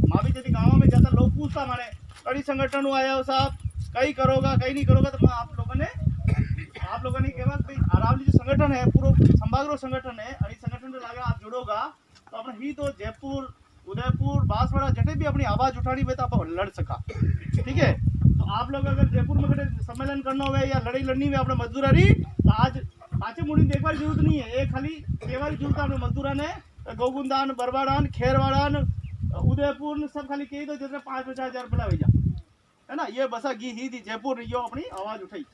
S1: माँ भी यदि गाँव में जाता लोग पूछता हमारे कई संगठन आया हो साहब, कई करोगा कई नहीं करोगा, तो आप लोगों ने कहा भाई अरावली जो संगठन है पूरा संभाग संगठन है, और इस संगठन में लगा आप जुड़ोगा तो अपना ही तो जयपुर उदयपुर बांसवाड़ा जटे भी अपनी आवाज उठानी में तो आप लड़ सका, ठीक है। तो आप लोग अगर जयपुर में सम्मेलन करना हो या लड़ाई लड़नी में अपने मजदूरारी, तो आज पाचे मुड़ी देखने की जरूरत नहीं है, एक खाली सेवा की जरूरत है अपने मजदूरा ने। गोगुंदान बरवाड़ान खेरवाड़ान उदयपुर सब खाली कही दो जितने 5-50 हज़ार रुपया भेजा है ना, ये बसा घी ही थी जयपुर यो अपनी आवाज उठाई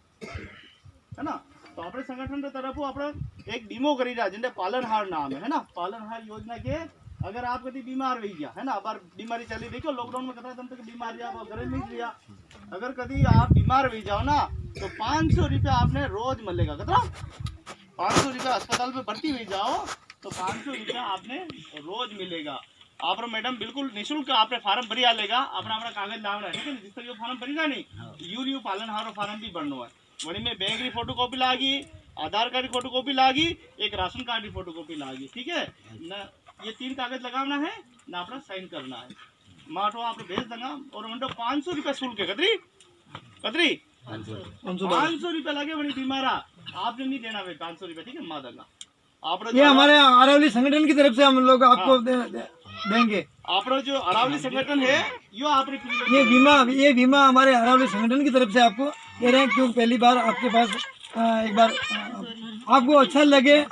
S1: है ना। तो अपने संगठन की तरफ अपने एक बीमो करी रहा जिनके पालनहार नाम है ना, पालनहार योजना के अगर आप कभी बीमार हो गया है ना, अब बीमारी चली देखो लॉकडाउन में कितना दिन तक बीमार रहा आप घर में लिया, अगर कभी आप बीमार हो जाओ ना तो 500 रुपया आपने रोज मिलेगा, कितना 500 रुपया अस्पताल में भर्ती हो जाओ तो 500 रुपया आपने रोज मिलेगा। आप मैडम बिल्कुल निःशुल्क आपने फार्म भरी आ लेगा, अपना अपना कागज लावना है, ठीक है। जिस तरह फार्म भरी नहीं यू पालनहार फार्म भी भरना है, वही में बैंक की फोटो कॉपी लागी, आधार कार्ड की फोटो कॉपी लागी, एक राशन कार्ड की फोटो कॉपी लागी, ठीक है ना। ये 3 कागज लगाना है ना, अपना साइन करना है, माटो आप भेज देगा। और मंडो 500 रुपया शुल्क है, कतरी 500 रुपया लगे बड़ी बीमारा आपने नहीं देना भाई 500 रुपया, ठीक है माँ देगा आप।
S6: ये हमारे अरावली संगठन की तरफ से हम लोग आपको देंगे।
S1: आप जो अरावली संगठन है यो आपने
S6: ये बीमा हमारे अरावली संगठन की तरफ से आपको दे रहे हैं, क्योंकि पहली बार आपके पास एक बार आपको अच्छा लगे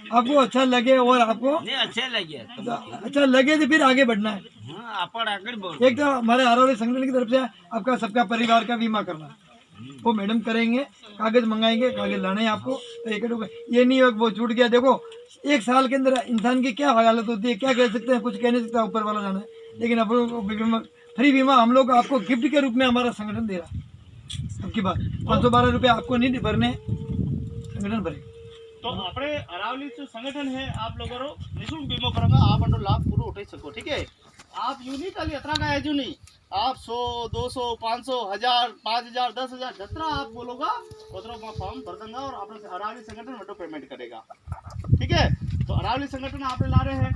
S6: और आपको अच्छा लगे तो फिर आगे बढ़ना है। एक तो हमारे अरावली संगठन की तरफ से आपका सबका परिवार का बीमा करना है, वो मैडम करेंगे, कागज मंगाएंगे, कागज लाने हैं आपको। तो एक ये नहीं है वो छूट गया, देखो 1 साल के अंदर इंसान की क्या हालत होती है, क्या कह सकते हैं, कुछ कह नहीं सकता, ऊपर वाला जाना है। लेकिन अब फ्री बीमा हम लोग आपको गिफ्ट के रूप में हमारा संगठन दे रहा है। अब की बात 512 रुपये आपको नहीं भरने, संगठन भरे।
S1: तो अपने अरावली जो संगठन है आप लोगों को निःशुल्क बीमा करेंगे, आप अंडो लाभ पूरा उठा सको, ठीक है। आप यूं नहीं खाली अतरा का है नहीं, आप 100 200 500 1000 5000 10,000 जितना आप बोलोगा उतना फॉर्म भर देंगे और अपने अरावली संगठन में पेमेंट करेगा, ठीक है। तो अरावली संगठन आप ला रहे हैं,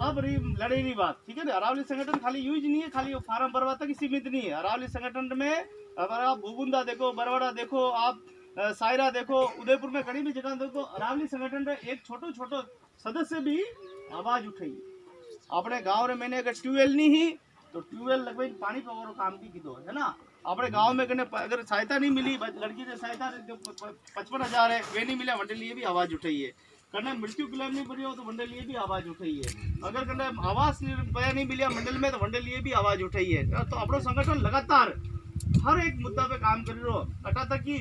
S1: अब लड़े नहीं बात, ठीक है ना। अरावली संगठन खाली यूज नहीं है, खाली फार्म भरवा तक सीमित नहीं है। अरावली संगठन में अगर आप भूगुंदा देखो, बरवाड़ा देखो, आप सायरा देखो, उदयपुर में कहीं भी जगह देखो, अरावली संगठन में एक छोटो सदस्य भी आवाज उठाई। अपने गाँव में मैंने अगर ट्यूबवेल नहीं ही तो ट्यूबवेल लगभग पानी पर काम की दो है ना। अपने गांव में अगर सहायता नहीं मिली, लड़की से सहायता 55,000 है वे नहीं मिला, वंडे लिए भी आवाज उठाई है। कन्ने मृत्यु क्लेम नहीं बनी हो तो वंडे लिए भी आवाज उठाई है। अगर कन्ने आवास नहीं मिला मंडल में तो वंडे लिए भी आवाज उठाई है। तो अपना संगठन लगातार हर एक मुद्दा पे काम कर रहे हो, अटा तक कि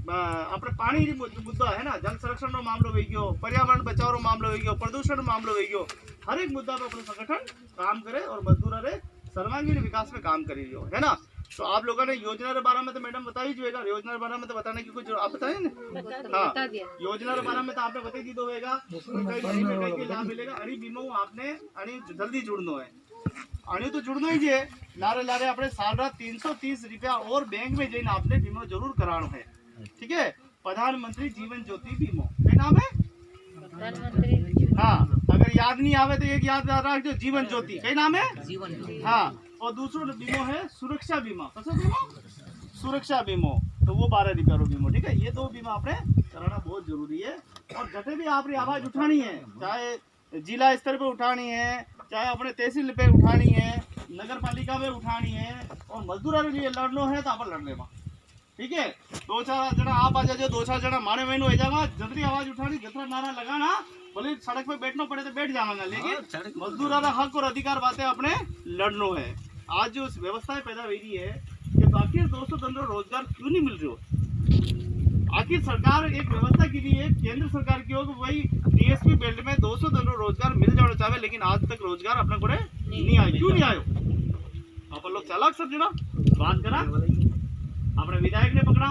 S1: अपने पानी मुद्दा है ना, जल संरक्षण नो मामलो हो गयो, पर्यावरण बचाव रो मामलो हो गयो, प्रदूषण मामलो हो गयो, हर एक मुद्दा पे अपना संगठन काम करे और मजदूर रे सर्वांगीण विकास में काम करी रही है ना। तो आप लोगों ने योजना के बारे में तो मैडम बता ही जुएगा, योजना के बारे में तो बताने की कुछ आप बताए ना। हाँ, योजना के बारे में तो आपने बता दी तो होगा, कई लाभ मिलेगा। अड़ी बीमा आपने अड़ी जल्दी जुड़नो है, अड़ी तो जुड़ना ही है। लारे लारे अपने साल रात 330 रुपया और बैंक में जाइए आपने बीमा जरूर कराना है, ठीक है। प्रधानमंत्री जीवन ज्योति बीमा क्या नाम है? हाँ, अगर याद नहीं आवे तो एक याद रख दो, जीवन ज्योति क्या नाम है? जीवन ज्योति। हाँ, और दूसरा बीमा है सुरक्षा बीमा। कैसा बीमा? सुरक्षा बीमा, तो वो 12 रुपया बीमा, ठीक है। ये दो बीमा आपने कराना बहुत जरूरी है। और जैसे भी आपने आवाज उठानी है, चाहे जिला स्तर पे उठानी है, चाहे अपने तहसील पे उठानी है, नगर पालिका में उठानी है, और मजदूरों के लिए लड़ना है तो आप लड़ लेवा, ठीक है। 2-4 जना आप आ जाओ, 2-4 जना माने मैनू हो जाएगा। जल्दी आवाज उठानी, जितना नारा लगाना, भले सड़क पे बैठना पड़े तो बैठ जाएगा, लेकिन मजदूरों का हक और अधिकार बातें अपने लड़नो है। आज जो व्यवस्थाएं पैदा हो रही है कि आखिर 200 दिन रोजगार क्यों नहीं मिल रही हो? आखिर सरकार एक व्यवस्था के लिए केंद्र सरकार की हो कि वही डीएसपी बेल्ट में 200 दिन रोजगार मिल जाना चाहिए, लेकिन आज तक रोजगार अपने को नहीं आए। क्यों नहीं आयो? अपन लोग चालाक सब जना बात करा, अपने विधायक ने पकड़ा,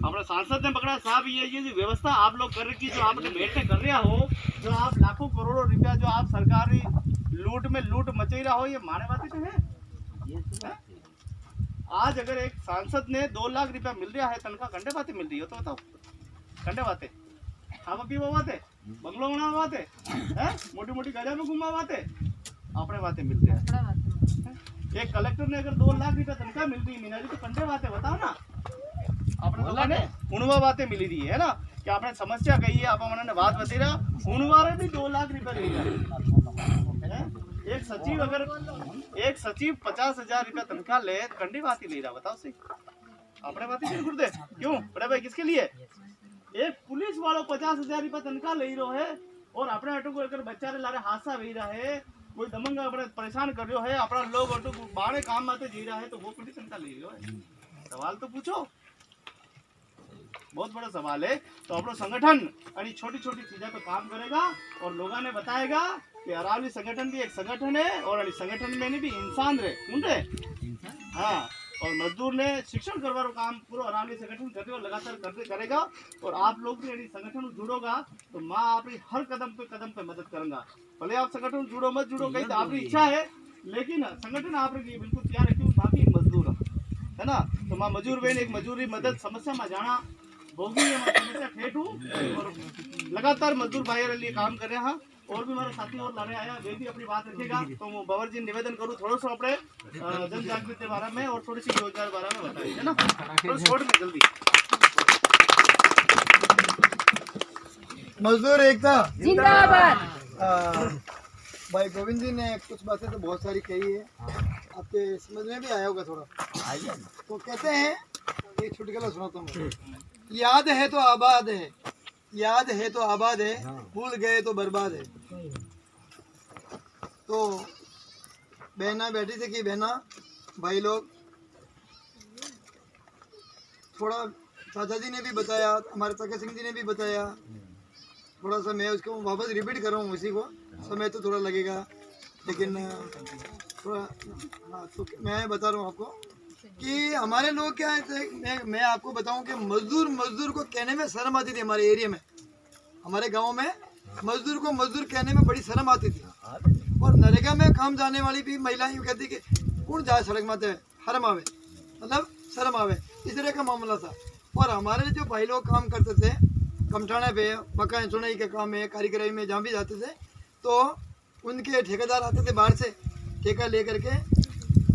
S1: अपने सांसद ने पकड़ा। साहब ये जो व्यवस्था आप लोग कर रखी, जो आप बैठ में कर रहा हो, जो आप लाखों करोड़ों रुपया जो आप सरकारी लूट में लूट मचे रहा हो, ये माने बातें तो है। आज अगर एक सांसद ने 2 लाख रुपया मिल रहा है तनख्वाह, घंटे बातें मिल रही हो तो बताओ, घंटे बातें खावा पीवा बातें, बंगलो बना बातें, मोटी मोटी गजा में घुमा बातें, अपने बातें मिल रही है। एक कलेक्टर ने अगर 2 लाख रुपया तनख्वाह मिल रही महीना की, तो घंटे बातें बताओ ना। अपने उनवा बातें मिली रही है ना, कि आपने समस्या कही है, आप उन्होंने बात बता रहा, उनवारे भी 2 लाख रुपया ले रहा। एक सचिव 50,000 रुपया तनख्वाह ले, कंडी बात ही ले रहा, बताओ सही। अपने बात ही शुरू कर दे, क्यों बड़े भाई? किसके लिए? एक पुलिस वालों 50,000 रुपया तनख्वाह ले रहा है, और अपने ऑटो को अगर बच्चा रे लारे हादसा हो रहा है, कोई दमंग अपने परेशान कर रहा है, अपना लोग ऑटो को बाहर काम आते जी रहा है, तो वो कुछ तनख्वाह ले रहा है? सवाल तो पूछो, बहुत बड़ा सवाल है। तो अपना संगठन अड़ी छोटी छोटी चीजों पे काम करेगा, और लोगों ने बताएगा कि अरावली संगठन भी एक संगठन है, और अड़ी संगठन में भी इंसान रहे। हाँ, और मजदूर ने शिक्षण करवा काम पूरा अरावली संगठन करते और लगातार करते करेगा। और आप लोग भी अड़ी संगठन जुड़ोगा तो माँ आपकी हर कदम पे मदद करूंगा। भले आप संगठन जुड़ो मत जुड़ो, कहीं तो आपकी इच्छा है, लेकिन संगठन आपके लिए बिल्कुल तैयार है, क्यों? बाकी मजदूर है ना। तो माँ मजदूर बहन एक मजदूरी मदद समस्या में जाना भोगी समस्या ठेठ हूँ, और लगातार मजदूर भाई लिए काम कर रहे हैं। और भी हमारे साथी और लाने आया, वे भी अपनी बात रखेगा। तो मैं बवर जी निवेदन करूँ थोड़ा सा अपने जन जागृति के बारे में और थोड़ी सी योजना के बारे में बताइए, है ना, थोड़ा शॉर्ट में जल्दी।
S6: मजदूर एकता
S7: जिंदाबाद।
S6: भाई गोविंद जी ने कुछ बातें तो बहुत सारी कही है, आपके समझ में भी आया होगा थोड़ा। तो कहते हैं, एक छुटकुला सुनाता हूँ। याद है तो आबाद है, याद है तो आबाद है, भूल गए तो बर्बाद है। तो बहना बैठी थी कि बहना भाई लोग, थोड़ा चाचा जी ने भी बताया, हमारे तके सिंह जी ने भी बताया, थोड़ा सा मैं उसको वापस रिपीट कर रहा हूँ उसी को, समय तो थोड़ा लगेगा, लेकिन थोड़ा हाँ, तो मैं बता रहा हूँ आपको कि हमारे लोग क्या है। मैं आपको बताऊं कि मजदूर को कहने में शर्म आती थी। हमारे एरिया में, हमारे गांव में मजदूर को मजदूर कहने में बड़ी शर्म आती थी। और नरेगा में काम जाने वाली भी महिलाएं यूँ कहती कि कौन जाए सड़क माते हरम आवे, मतलब शर्म आवे, इस तरह का मामला था। और हमारे जो भाई लोग काम करते थे कमठाने पे, मकान सुनाई के काम में, कारीगरी में जहाँ भी जाते थे, तो उनके ठेकेदार आते थे बाहर से ठेका ले करके,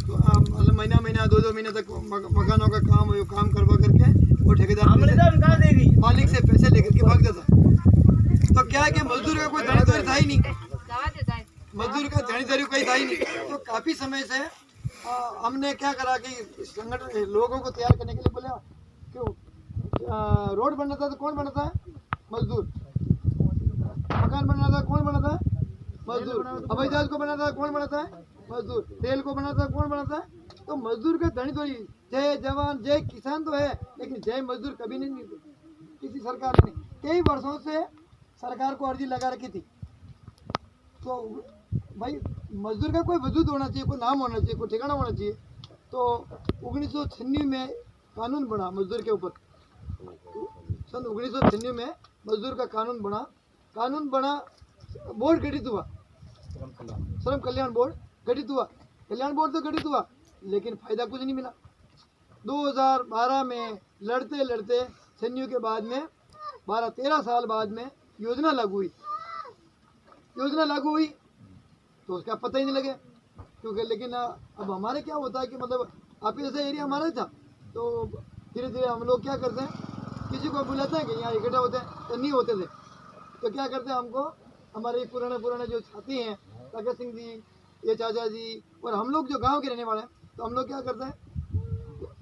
S6: तो मतलब महीना 2 महीने तक मकानों का काम करवा करके वो ठेकेदार मालिक से पैसे लेकर के भाग जाता। तो क्या है कि मजदूर का कोई धनीदारी था ही नहीं, मजदूर का धनीदारी कोई था ही नहीं। तो काफ़ी समय से हमने क्या करा कि संगठन लोगों को तैयार करने के लिए बोला, क्यों रोड बनाता तो कौन बनाता है? मजदूर। मकान बनाता कौन बनाता है? मजदूर। हवाई जहाज को बनाता है कौन बनाता है? मजदूर। तेल को बनाता है कौन बनाता है? तो मजदूर का धनी तो जय जवान जय किसान तो है, लेकिन जय मजदूर कभी नहीं दी किसी सरकार ने। कई वर्षों से सरकार को अर्जी लगा रखी थी। तो भाई मजदूर का कोई वजूद होना चाहिए, कोई नाम होना चाहिए, कोई ठिकाना होना चाहिए। तो 1996 में कानून बना मजदूर के ऊपर, सन 1996 में मजदूर का कानून बना, बोर्ड गठित हुआ, श्रम कल्याण बोर्ड गठित हुआ। कल्याण बोर्ड तो गठित हुआ, लेकिन फायदा कुछ नहीं मिला। 2012 में लड़ते लड़ते सन्नियों के बाद में 12-13 साल बाद में योजना लागू हुई तो उसका पता ही नहीं लगे, क्योंकि लेकिन अब हमारे क्या होता है कि मतलब आपके जैसा एरिया हमारा था, तो धीरे धीरे हम लोग क्या करते हैं, किसी को बुलाते हैं कि यहाँ इकट्ठा होते हैं, तो नहीं होते थे, तो क्या करते हैं, हमको हमारे पुराने जो साथी हैं, ताकत सिंह जी, ये चाचा जी, और हम लोग जो गांव के रहने वाले हैं, तो हम लोग क्या करते हैं,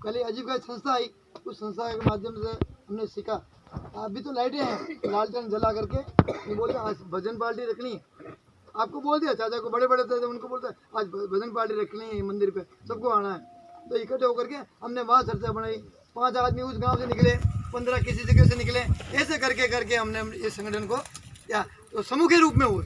S6: पहले आजीविका संस्था आई, उस संस्था के माध्यम से हमने सीखा। अभी तो लाइटें हैं, लालटेन जला करके ये बोलते आज भजन पार्टी रखनी है, आपको बोल दिया, चाचा को बड़े थे उनको बोलते हैं आज भजन पार्टी रखनी है मंदिर पे, सबको आना है। तो इकट्ठे होकर के हमने वहाँ चर्चा बनाई, 5 आदमी उस गांव से निकले, 15 किसी जगह से निकले, ऐसे करके हमने इस संगठन को क्या तो समूह के रूप में हुए,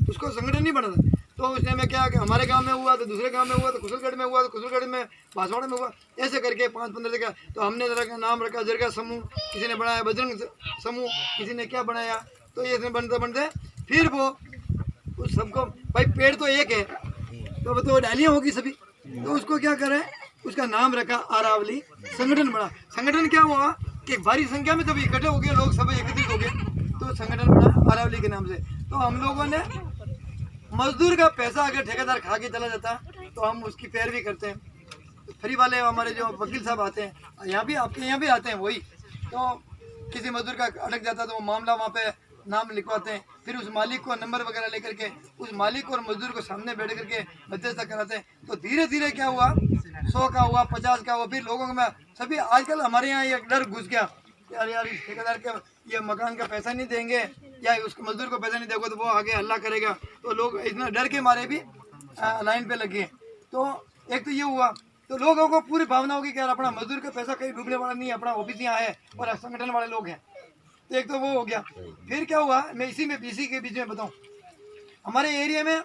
S6: उसको संगठन नहीं बना था। तो उसने में क्या कि हमारे गांव में हुआ, तो दूसरे गांव में हुआ, तो कुशलगढ़ में हुआ, तो कुशलगढ़ में बांसवाड़ा में हुआ, ऐसे करके 5-15 जगह। तो हमने नाम रखा जरगा समूह, किसी ने बनाया बजरंग समूह, किसी ने क्या बनाया, तो ये बनते फिर वो उस सबको, भाई पेड़ तो एक है तो वो तो डालियाँ होगी सभी, तो उसको क्या करें, उसका नाम रखा अरावली संगठन बना। संगठन क्या हुआ कि भारी संख्या में जब इकट्ठे हो गए लोग, सब एकत्रित हो गए, तो संगठन बना अरावली के नाम से। तो हम लोगों ने मजदूर का पैसा अगर ठेकेदार खा के चला जाता तो हम उसकी पैरवी करते हैं। फ्री वाले हमारे जो वकील साहब आते हैं, यहाँ भी आपके यहाँ भी आते हैं वही, तो किसी मजदूर का अटक जाता तो वो मामला वहाँ पे नाम लिखवाते हैं, फिर उस मालिक को नंबर वगैरह लेकर के उस मालिक और मजदूर को सामने बैठ करके मध्यस्थता कराते हैं। तो धीरे धीरे क्या हुआ, 100 का हुआ, 50 का हुआ, फिर लोगों में सभी आजकल हमारे यहाँ एक डर घुस गया, यार इस ठेकेदार के ये मकान का पैसा नहीं देंगे या उसको मजदूर को पैसा नहीं देगा तो वो आगे हल्ला करेगा, तो लोग इतना डर के मारे भी लाइन पे लगे। तो एक तो ये हुआ, तो लोगों को पूरी भावना होगी कि यार अपना मजदूर का पैसा कहीं डूबने वाला नहीं है, अपना ऑफिस यहाँ है और संगठन वाले लोग हैं, तो एक तो वो हो गया। फिर क्या हुआ, मैं इसी के बीच में बताऊँ, हमारे एरिया में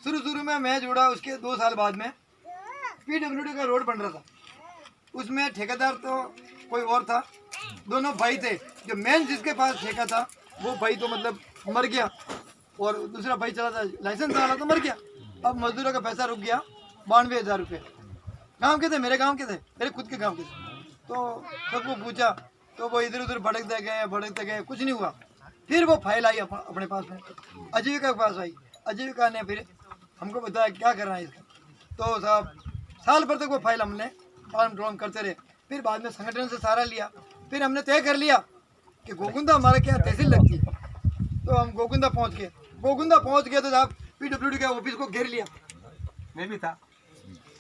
S6: शुरू में मैं जुड़ा, उसके 2 साल बाद में PWD का रोड बन रहा था, उसमें ठेकेदार तो कोई और था, दोनों भाई थे। जो मेन जिसके पास ठेका था वो भाई तो मतलब मर गया, और दूसरा भाई चला था लाइसेंस वाला तो मर गया। अब मजदूरों का पैसा रुक गया 92,000 रुपये। गाँव के थे, मेरे गाँव के थे, मेरे खुद के गाँव के थे। तो सबको पूछा तो वो इधर उधर भटकते गए, कुछ नहीं हुआ। फिर वो फाइल आई अपने पास में, आजीविका के पास आई। आजीविका ने फिर हमको बताया क्या करना है इसका, तो साहब साल भर तक वो फाइल हमने फॉर्म ड्रॉम करते रहे। फिर बाद में संगठन से सहारा लिया, फिर हमने तय कर लिया कि गोकुंदा हमारे क्या तहसील लगती है, तो हम गोकुंदा पहुंच गए। तो साहब PWD के ऑफिस को घेर लिया,
S3: मैं भी था,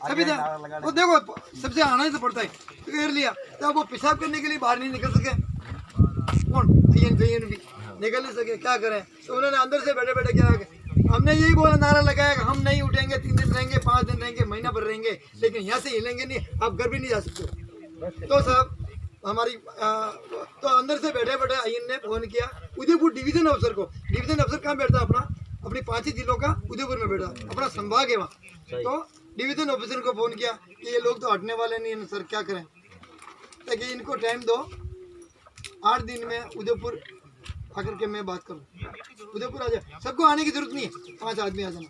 S6: सभी था, वो देखो सबसे आना ही तो पड़ता है, तो घेर लिया। तो वो पेशाब करने के लिए बाहर नहीं निकल सके, कौन भी निकल नहीं सके, क्या करें। तो उन्होंने अंदर से बैठे क्या, हमने यही बोला, नारा लगाया कि हम नहीं उठेंगे, 3 दिन रहेंगे, 5 दिन रहेंगे, महीना भर रहेंगे, लेकिन यहाँ से हिलेंगे नहीं, आप घर भी नहीं जा सकते। तो साहब हमारी तो अंदर से बैठे आईएन ने फोन किया उदयपुर डिवीजन अफसर को। डिवीजन अफसर कहाँ बैठता, अपनी 5 ही जिलों का उदयपुर में बैठा, अपना संभाग है वहाँ। तो डिवीजन ऑफिसर को फोन किया कि ये लोग तो हटने वाले नहीं हैं सर, क्या करें, ताकि इनको टाइम दो, 8 दिन में उदयपुर आकर के मैं बात करूँ। उदयपुर आ जाए, सबको आने की जरूरत नहीं है, 5 आदमी आ जाना।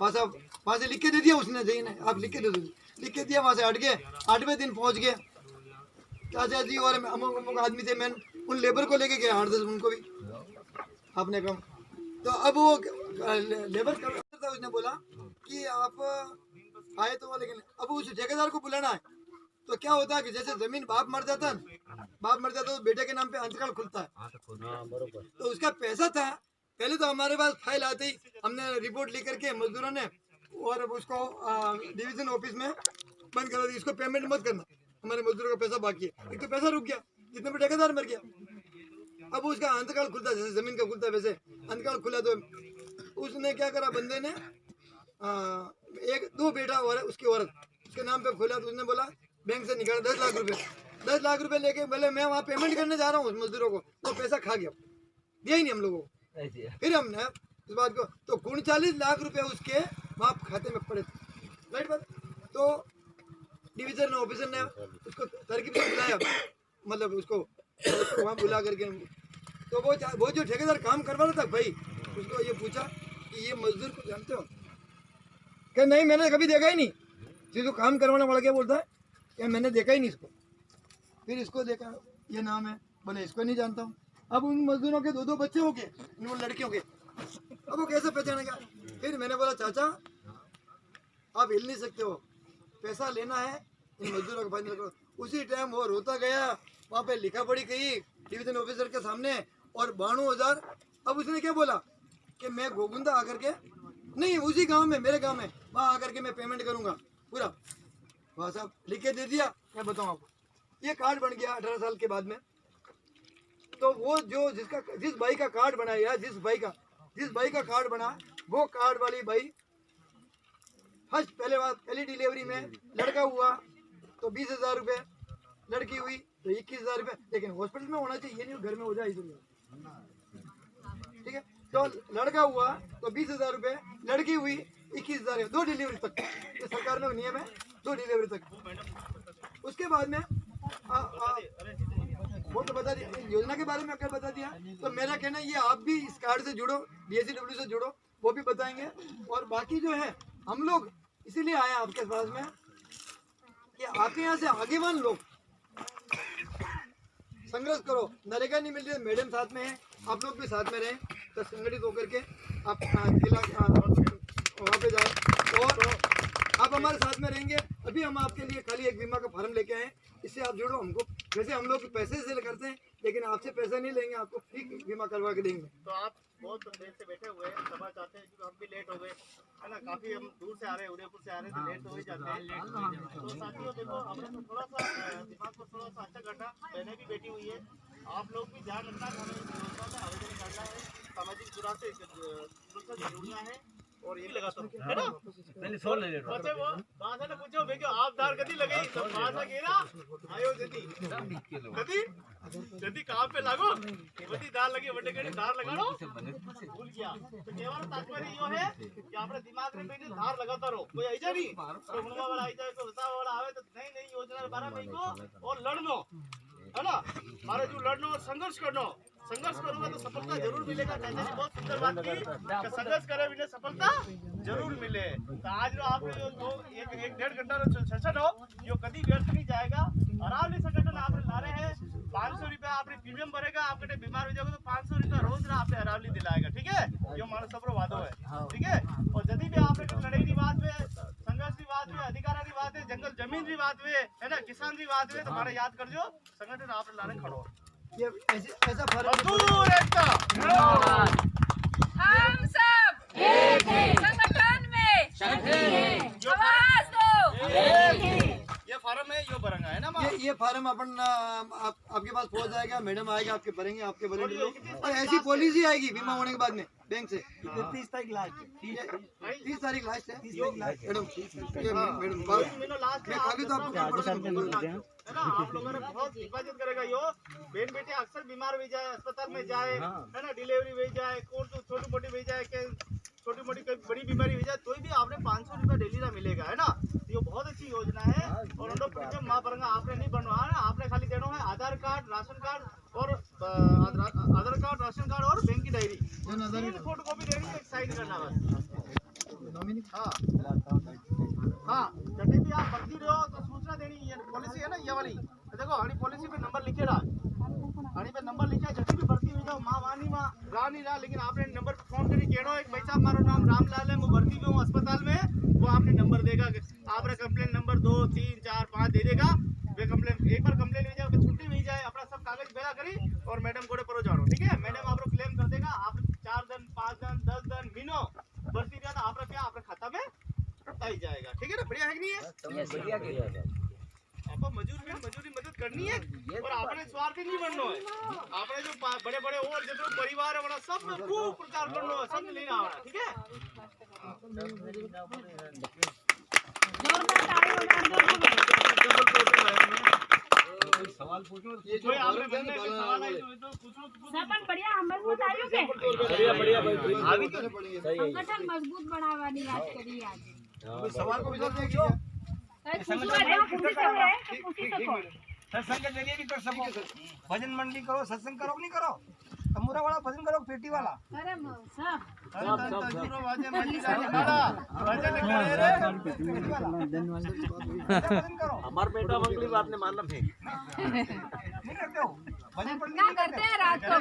S6: वहाँ से लिख के दे दिया उसने, नहीं आप लिख के दे दो, लिख के दिया। वहाँ से हट गए, 8वें दिन पहुँच गए। चाचा जी और अमुक आदमी थे, मैं उन लेबर को लेके गया 8-10 उनको भी आपने कम। तो अब वो लेबर था, उसने बोला कि आप आए तो, लेकिन अब उस ठेकेदार को बुलाना है। तो क्या होता है कि जैसे जमीन बाप मर जाता तो बेटे के नाम पे अंतकाल खुलता है, तो उसका पैसा था। पहले तो हमारे पास फाइल आती, हमने रिपोर्ट लिख करके मजदूरों ने और उसको डिवीजन ऑफिस में बंद करा दी, इसको पेमेंट मत करना, हमारे मजदूरों का पैसा बाकी है। एक तो पैसा रुक गया, जितने भी ठेकेदार मर गया। अब उसका अंतकाल खुलता, जैसे जमीन का खुलता वैसे अंतकाल खुला। तो उसने क्या करा, बंदे ने 1-2 बेटा और उसकी औरत उसके नाम पे खोला। तो उसने बोला बैंक से निकाला 10 लाख रुपए, 10 लाख रुपए लेके बोले मैं वहाँ पेमेंट करने जा रहा हूँ उस मजदूरों को, वो पैसा खा गया, दिया ही नहीं हम लोगों को। फिर हमने इस बात को, तो 39 लाख रुपए उसके बाप खाते में पड़े थे, राइट बात। तो डिवीजन ऑफिसर ने उसको तरकीब से बुलाया, मतलब उसको वहाँ बुला करके, तो वो जो ठेकेदार काम करवा रहा था भाई, उसको ये पूछा कि ये मजदूर को जानते हो? क्या नहीं, मैंने कभी देखा ही नहीं। जिसको काम करवाने वाला क्या बोलता है, क्या मैंने देखा ही नहीं इसको। फिर इसको देखा, ये नाम है, बोले इसको नहीं जानता हूँ। अब उन मजदूरों के 2 बच्चे हो गए, उन लड़कियों के, अब वो कैसे पहचानेगा। फिर मैंने बोला चाचा आप हिल नहीं सकते हो, पैसा लेना है इन मजदूरों को फाइनल करो। उसी टाइम वो रोता गया, वहाँ पे लिखा पढ़ी गई डिवीजन ऑफिसर के सामने, और 92,000। अब उसने क्या बोला कि मैं गोगुंदा आकर के, नहीं उसी गांव में, मेरे गांव में, वहाँ आकर के मैं पेमेंट करूंगा पूरा। वहाँ साहब लिख के दे दिया। मैं बताऊँ आपको, ये कार्ड बन गया 18 साल के बाद में। तो वो जो जिस भाई का कार्ड बना, या जिस भाई का कार्ड बना, वो कार्ड वाली भाई फर्स्ट पहली डिलीवरी में लड़का हुआ तो 20,000 रुपये, लड़की हुई तो 21,000 रुपये। लेकिन हॉस्पिटल में होना चाहिए, ये नहीं घर में हो जाए, ठीक है। तो लड़का हुआ तो 20,000 रुपये, लड़की हुई 21,000, 2 डिलीवरी तक। ये सरकार ने नियम है, 2 डिलीवरी तक। उसके बाद में वो तो बता दिया, योजना के बारे में अगर बता दिया। तो मेरा कहना ये आप भी इस कार्ड से जुड़ो, DSCW से जुड़ो, वो भी बताएंगे। और बाकी जो है, हम लोग इसीलिए आए आपके पास में कि आपके यहाँ से आगेवान लोग संघर्ष करो। नरेगा नहीं मिल रही, मैडम साथ में है, आप लोग भी साथ में रहें, तो संगठित होकर के आप वहाँ पे जाए और आप हमारे साथ में रहेंगे। अभी हम आपके लिए खाली एक बीमा का फॉर्म लेके आए, इससे आप जुड़ो। हमको वैसे हम लोग पैसे से करते हैं, लेकिन आपसे पैसा नहीं लेंगे, आपको फ्री बीमा करवा के देंगे।
S1: तो आप बहुत देर से बैठे हुए हैं, सभा चाहते हैं, क्योंकि हम भी लेट हो गए, है ना। काफ़ी हम दूर से आ रहे हैं, उदयपुर से आ रहे हैं, तो लेट तो हो ही जाते हैं। तो साथियों देखो, हमने तो थोड़ा सा दिमाग को थोड़ा सा अच्छा करना, बहनें भी बैठी हुई है, आप लोग भी ध्यान रखना कि हमें इस योजना में आवेदन करना है, सामाजिक सुरक्षा से जुड़ना है। और ये लगाता हूँ, है ना। मैंने सोल ले लिया। बच्चे वो बात है, पूछो भैया आप दार कदी लगे, तो बात है ना, आयो जदी काम पे लागो, बड़ी दार लगी, बड़े कड़ी दार लगा लो, भूल गया। तो केवल तात्पर्य यो है कि आपने दिमाग में बेटी धार लगाता रहो, कोई ऐसा नहीं तो गुणवा वाला आई जाए, तो वसा वाला आवे, तो नई योजना के बारे में को और लड़नो, है ना। हमारे जो लड़नो और संघर्ष करनो, संघर्ष करूंगा तो सफलता जरूर मिलेगा। चाचा जी बहुत सुंदर बात की कि संघर्ष करे बिना सफलता जरूर मिले। तो आज जो आप जो एक 1.5 घंटा सेशन हो, यो कभी व्यर्थ नहीं जाएगा। अरावली संगठन आप ला रहे हैं, 500 रुपया आपने प्रीमियम भरेगा, आपके बीमार हो जाएगा तो 500 रुपया रोज आपने अरावली दिलाएगा, ठीक है। ये हमारा सबरो वादो है, ठीक है। और यदि भी आपने लड़ाई की बात हुए, संघर्ष की बात हुए, अधिकार की बात है, जंगल जमीन की बात हुए, है ना, किसान की बात हुए, तो हमारा याद कर जो संगठन आपने लाने खड़ो।
S6: ये ऐसा फर्क
S1: मजदूर एकता,
S7: हम सब एक हैं, संगठन में शक्ति है, आवाज दो।
S1: ये फार्म है, यो भरंगा है ना माँ?
S6: ये फार्म अपन आपके पास पहुंच जाएगा, मैडम आएगा, आपके भरेंगे, आपके भरेंगे। और ऐसी पॉलिसी आएगी बीमा होने के बाद में बैंक से 30 तारीख लास्ट है, 30 तारीख लास्ट है मैडम। मैं खाली तो आपको
S1: है ना, आप लोगों ने बहुत हिफाजत करेगा। यो बहन बेटे अक्सर बीमार हो जाए, अस्पताल में जाए, है ना, डिलीवरी हो जाए, छोटी मोटी हो जाए, छोटी मोटी बड़ी बीमारी हो जाए, तो भी आपने 500 रुपया डेली का मिलेगा, है ना। तो ये बहुत अच्छी योजना है। और हम लोग माँ बरंगा आपने नहीं बनवाना, आपने खाली देना है आधार कार्ड, राशन कार्ड और आधार कार्ड, राशन कार्ड और बैंक की डायरी, फोटो कॉपी देनी, एक साइन करना बस। हाँ, जब भी आप भर्ती रहो तो सूचना देनी। ये पॉलिसी है ना, ये वाली देखो, हमारी पॉलिसी पे नंबर लिखे रहा, हमारी पे नंबर लिखा है। जब भी भर्ती हुई जाओ, माँ वानी माँ रहा नहीं रहा, लेकिन आपने नंबर पे फोन करी केड़ो एक भाई साहब मारो नाम रामलाल है, मैं भर्ती में हूँ अस्पताल में, वो आपने नंबर देगा, आपने कंप्लेन नंबर 2, 3, 4, 5 दे देगा। वे कंप्लेन एक बार कंप्लेन हो जाए, छुट्टी मिल जाए, अपना सब कागज बेरा करी और मैडम को परो जाओ, ठीक है। मैडम आप क्लेम कर देगा, आप 4 दिन 5 दिन 10 दिन महीनों भर्ती रहा, आपका क्या आपके खाता में आई जाएगा, ठीक है ना। बढ़िया है कि नहीं है? आपको मजदूरी मदद करनी है, और आपने स्वार्थी नहीं बनना है। आपने जो बड़े बड़े और जो परिवार है बड़ा, सब में खूब प्रचार करना है, सब लेना है, ठीक है।
S7: सरपंच बढ़िया हम मजबूत आयु के संगठन मजबूत बनावानी बात करी आज
S4: सवाल को विचार देखियो सत्संग के जरिए भी कर सको भजन मंडली करो सत्संग करो नहीं करो तंबूरा वाला भजन करो पेटी वाला
S7: अरे सब
S3: हमारे बेटा मंगली बात ने मानना है
S4: नहीं करते हो भजन मंडली
S7: क्या करते हैं रात को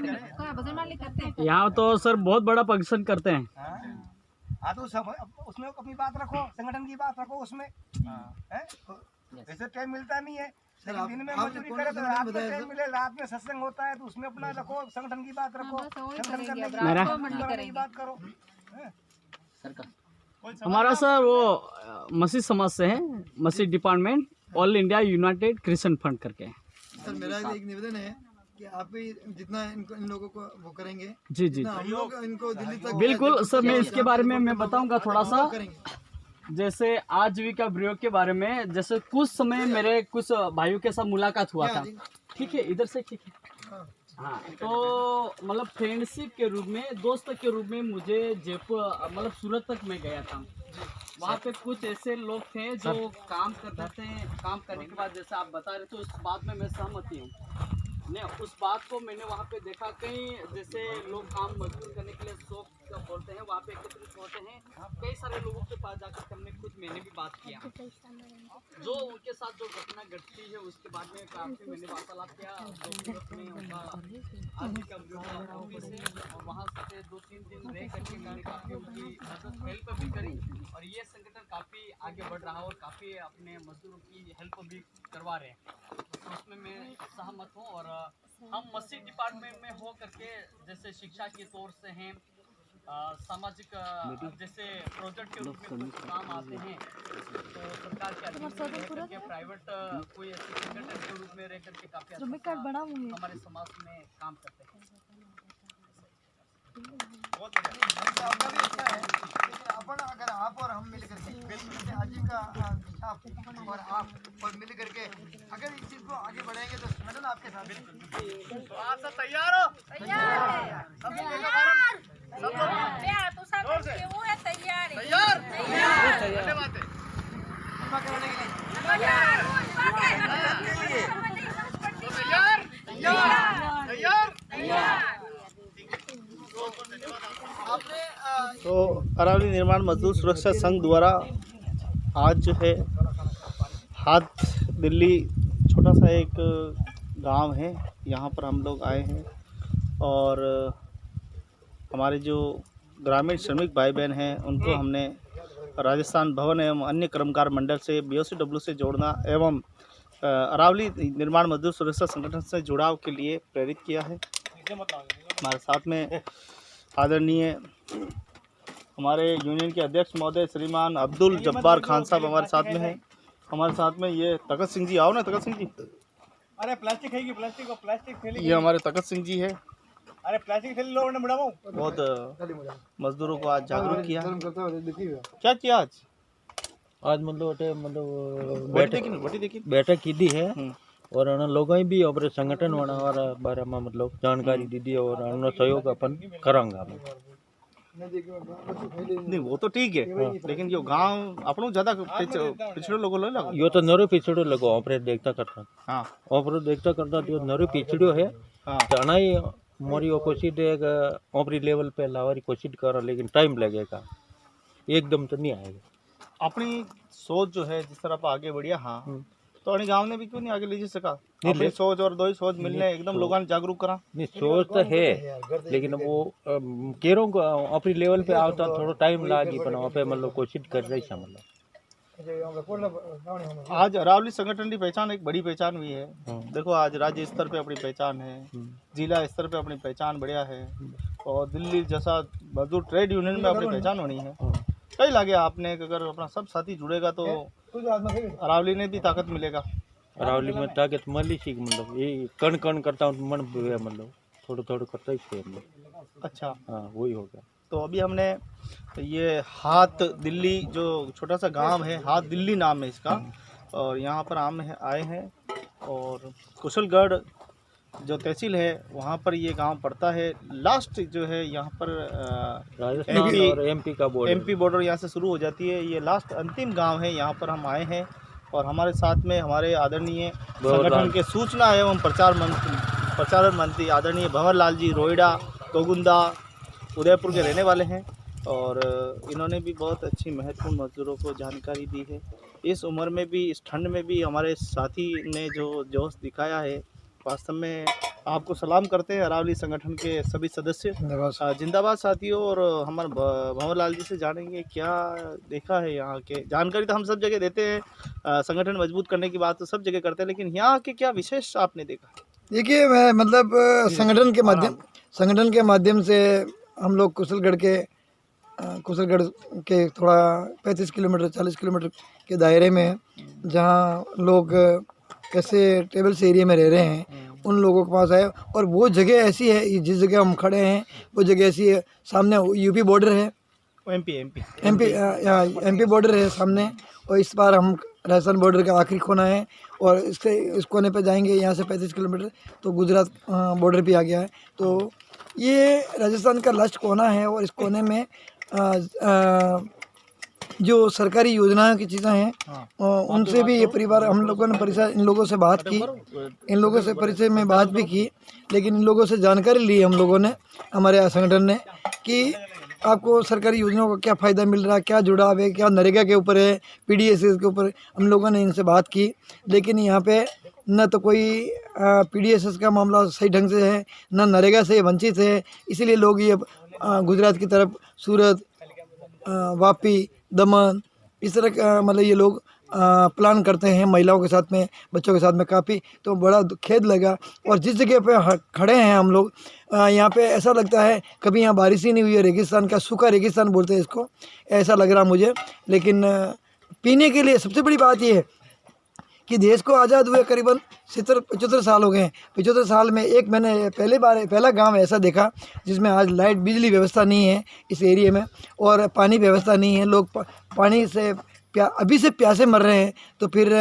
S7: भजन मंडली करते हैं
S8: यहाँ तो सर बहुत बड़ा फंक्शन करते हैं।
S4: हाँ तो सब उसमें अपनी बात रखो संगठन की बात रखो उसमें हैं? वैसे टाइम मिलता नहीं है लेकिन दिन में मजदूरी करे तो रात में टाइम मिले रात में सत्संग होता है तो उसमें अपना रखो संगठन की बात रखो संगठन करने की बात करो हैं?
S8: हमारा सर वो मसीह समाज से है, मसीह department all India United Christian fund करके।
S6: सर मेरा एक निवेदन है कि आप भी जितना इनको इन लोगों को वो करेंगे
S8: जी जी
S6: हम लोग इनको दिल्ली तक
S8: बिल्कुल सर, मैं इसके बारे में मैं बताऊंगा थोड़ा सा।
S6: करेंगे।
S8: जैसे आजीविका प्रयोग के बारे में, जैसे कुछ समय मेरे कुछ भाइयों के साथ मुलाकात हुआ था, ठीक है इधर से, ठीक है हाँ, तो मतलब फ्रेंडशिप के रूप में, दोस्त के रूप में मुझे जयपुर मतलब सूरत तक मैं गया था। वहाँ पे कुछ ऐसे लोग थे जो काम करते थे, काम करने के बाद जैसे आप बता रहे थे उस बात में मैं सहमति हूँ। नहीं, उस बात को मैंने वहाँ पे देखा, कई जैसे लोग काम मजदूर करने के लिए शौक बोलते हैं, वहाँ पे एकत्रित होते हैं। कई सारे लोगों के पास जाकर हमने मैंने भी बात किया, जो उनके साथ जो घटना घटती है उसके बाद में काफ़ी मैंने वार्तालाप किया। जो सूरत में उनका आजीविका ऑफिस है और वहाँ से 2-3 दिन रह करके मैंने काफ़ी उनकी मदद हेल्प भी करी और ये संगठन काफ़ी आगे बढ़ रहा है और काफ़ी अपने मजदूरों की हेल्प भी करवा रहे हैं, तो उसमें मैं सहमत हूँ। और हम मस्जिद डिपार्टमेंट में हो करके जैसे शिक्षा के तौर से हैं, सामाजिक जैसे प्रोजेक्ट के रूप में कुछ काम आते हैं, तो सरकार के अधीन में प्राइवेट कोई ऐसे संगठन के रूप में रह करके काफ़ी हमारे समाज में काम करते हैं।
S6: अपन अगर आप और हम मिल करके आजीविका और आप और मिल करके अगर इस चीज को आगे बढ़ाएंगे तो संगठन आपके साथ।
S1: तो आप सब तैयार हो? तैयार? धन्यवाद है। तो अरावली निर्माण मजदूर सुरक्षा संघ द्वारा आज जो है हाथ दिल्ली छोटा सा एक गांव है, यहाँ पर हम लोग आए हैं और हमारे जो ग्रामीण श्रमिक भाई बहन हैं उनको हमने राजस्थान भवन एवं अन्य कर्मकार मंडल से BOCW से जोड़ना एवं अरावली निर्माण मजदूर सुरक्षा संगठन से जुड़ाव के लिए प्रेरित किया है। हमारे साथ में आदरणीय हमारे यूनियन के अध्यक्ष महोदय श्रीमान अब्दुल जब्बार खान साहब हमारे साथ में हैं। हमारे साथ में ये तकत सिंह जी, आओ ना तकत सिंह जी।
S3: अरे प्लास्टिक है कि प्लास्टिक थैली,
S1: ये हमारे तकत सिंह जी है।
S3: अरे प्लास्टिक थैली लो ने बढ़ाओ।
S1: बहुत मजदूरों को आज जागरूक किया। क्या किया आज?
S3: आज मतलब
S1: बैठक
S3: की दी है और अन लोगों भी और संगठन वाला बारे में मतलब जानकारी दी दी और उन सहयोग अपन करांगा।
S1: नहीं वो तो ठीक है, लेकिन जो गांव अपनों ज्यादा पिछड़े लोगों लो लगा
S3: यो तो नरो पिछड़ो लगो ऑपरेट देखता करता।
S1: हाँ
S3: ऑपरेट देखता करता जो नरो पिछड़ो है
S1: हाँ
S3: जाना ही मोरी कोशिश ऑपरी लेवल पे लावारी कोशिश करा, लेकिन टाइम लगेगा, एकदम तो नहीं आएगा।
S1: अपनी सोच जो है जिस तरह आगे बढ़िया। हाँ तो अपने गांव ने भी क्यों नहीं आगे ले जा सका? अपनी सोच और दो ही सोच मिलने एकदम लोगों ने जागरूक करा।
S3: नहीं सोच तो है, लेकिन वो केरों को अपनी लेवल पे आवता थोड़ा टाइम लागी पर वहाँ पे मतलब कोशिश कर रही है। मतलब
S1: आज अरावली संगठन की पहचान एक बड़ी पहचान हुई है। देखो आज राज्य स्तर पे अपनी पहचान है, जिला स्तर पे अपनी पहचान बढ़िया है और दिल्ली जैसा मजदूर ट्रेड यूनियन में अपनी पहचान होनी है। कई लागे आपने अगर अपना सब साथी जुड़ेगा तो अरावली ने भी ताकत मिलेगा।
S3: अरावली में ताकत मली सी, मतलब ये कण कण करता हूँ मन मतलब थोड़ा थोड़ा करता ही थे मतलब।
S1: अच्छा
S3: हाँ वही हो गया।
S1: तो अभी हमने ये हाथ दिल्ली जो छोटा सा गांव है, हाथ दिल्ली नाम है इसका, और यहाँ पर हम आए हैं और कुशलगढ़ जो तहसील है वहाँ पर ये गांव पड़ता है। लास्ट जो है यहाँ पर एमपी बॉर्डर यहाँ से शुरू हो जाती है। ये लास्ट अंतिम गांव है, यहाँ पर हम आए हैं और हमारे साथ में हमारे आदरणीय संगठन के सूचना एवं प्रचार मंत्री आदरणीय भंवरलाल जी रोहिड़ा गोगुंदा उदयपुर के रहने वाले हैं और इन्होंने भी बहुत अच्छी महत्वपूर्ण मजदूरों को जानकारी दी है। इस उम्र में भी, इस ठंड में भी हमारे साथी ने जो जोश दिखाया है, वास्तव में आपको सलाम करते हैं अरावली संगठन के सभी सदस्य। जिंदाबाद साथियों। और हमारे भंवरलाल जी से जानेंगे क्या देखा है यहाँ के। जानकारी तो हम सब जगह देते हैं, संगठन मजबूत करने की बात तो सब जगह करते हैं, लेकिन यहाँ के क्या विशेष आपने देखा?
S6: देखिए, मैं मतलब संगठन के माध्यम से हम लोग कुशलगढ़ के थोड़ा 35 किलोमीटर 40 किलोमीटर के दायरे में हैं, जहाँ लोग कैसे टेबल्स एरिया में रह रहे हैं उन लोगों के पास आए। और वो जगह ऐसी है, जिस जगह हम खड़े हैं वो जगह ऐसी है, सामने यूपी बॉर्डर है, एमपी बॉर्डर है सामने। और इस बार हम राजस्थान बॉर्डर का आखिरी कोना है और इस कोने पे जाएंगे यहाँ से 35 किलोमीटर तो गुजरात बॉर्डर भी आ गया है। तो ये राजस्थान का लास्ट कोना है और इस कोने में जो सरकारी योजनाओं की चीज़ें हैं उनसे भी ये परिवार, हम लोगों ने परिचय इन लोगों से बात की, इन लोगों से परिचय में बात भी की, लेकिन इन लोगों से जानकारी ली हम लोगों ने, हमारे संगठन ने, कि आपको सरकारी योजनाओं का क्या फ़ायदा मिल रहा है, क्या जुड़ाव है, क्या नरेगा के ऊपर है, पीडीएसएस के ऊपर। हम लोगों ने इनसे बात की, लेकिन यहाँ पे न तो कोई पीडीएसएस का मामला सही ढंग से है, न नरेगा से वंचित है। इसीलिए लोग ये गुजरात की तरफ, सूरत, वापी, दमन, इस तरह का मतलब ये लोग प्लान करते हैं महिलाओं के साथ में, बच्चों के साथ में काफ़ी। तो बड़ा खेद लगा। और जिस जगह पे खड़े हैं हम लोग, यहाँ पे ऐसा लगता है कभी यहाँ बारिश ही नहीं हुई है, रेगिस्तान का, सूखा रेगिस्तान बोलते हैं इसको, ऐसा लग रहा मुझे। लेकिन पीने के लिए सबसे बड़ी बात ये है कि देश को आज़ाद हुए करीबन 75 साल हो गए हैं। 75 साल में एक मैंने पहला गांव ऐसा देखा जिसमें आज लाइट बिजली व्यवस्था नहीं है इस एरिया में, और पानी व्यवस्था नहीं है। लोग पानी से अभी से प्यासे मर रहे हैं। तो फिर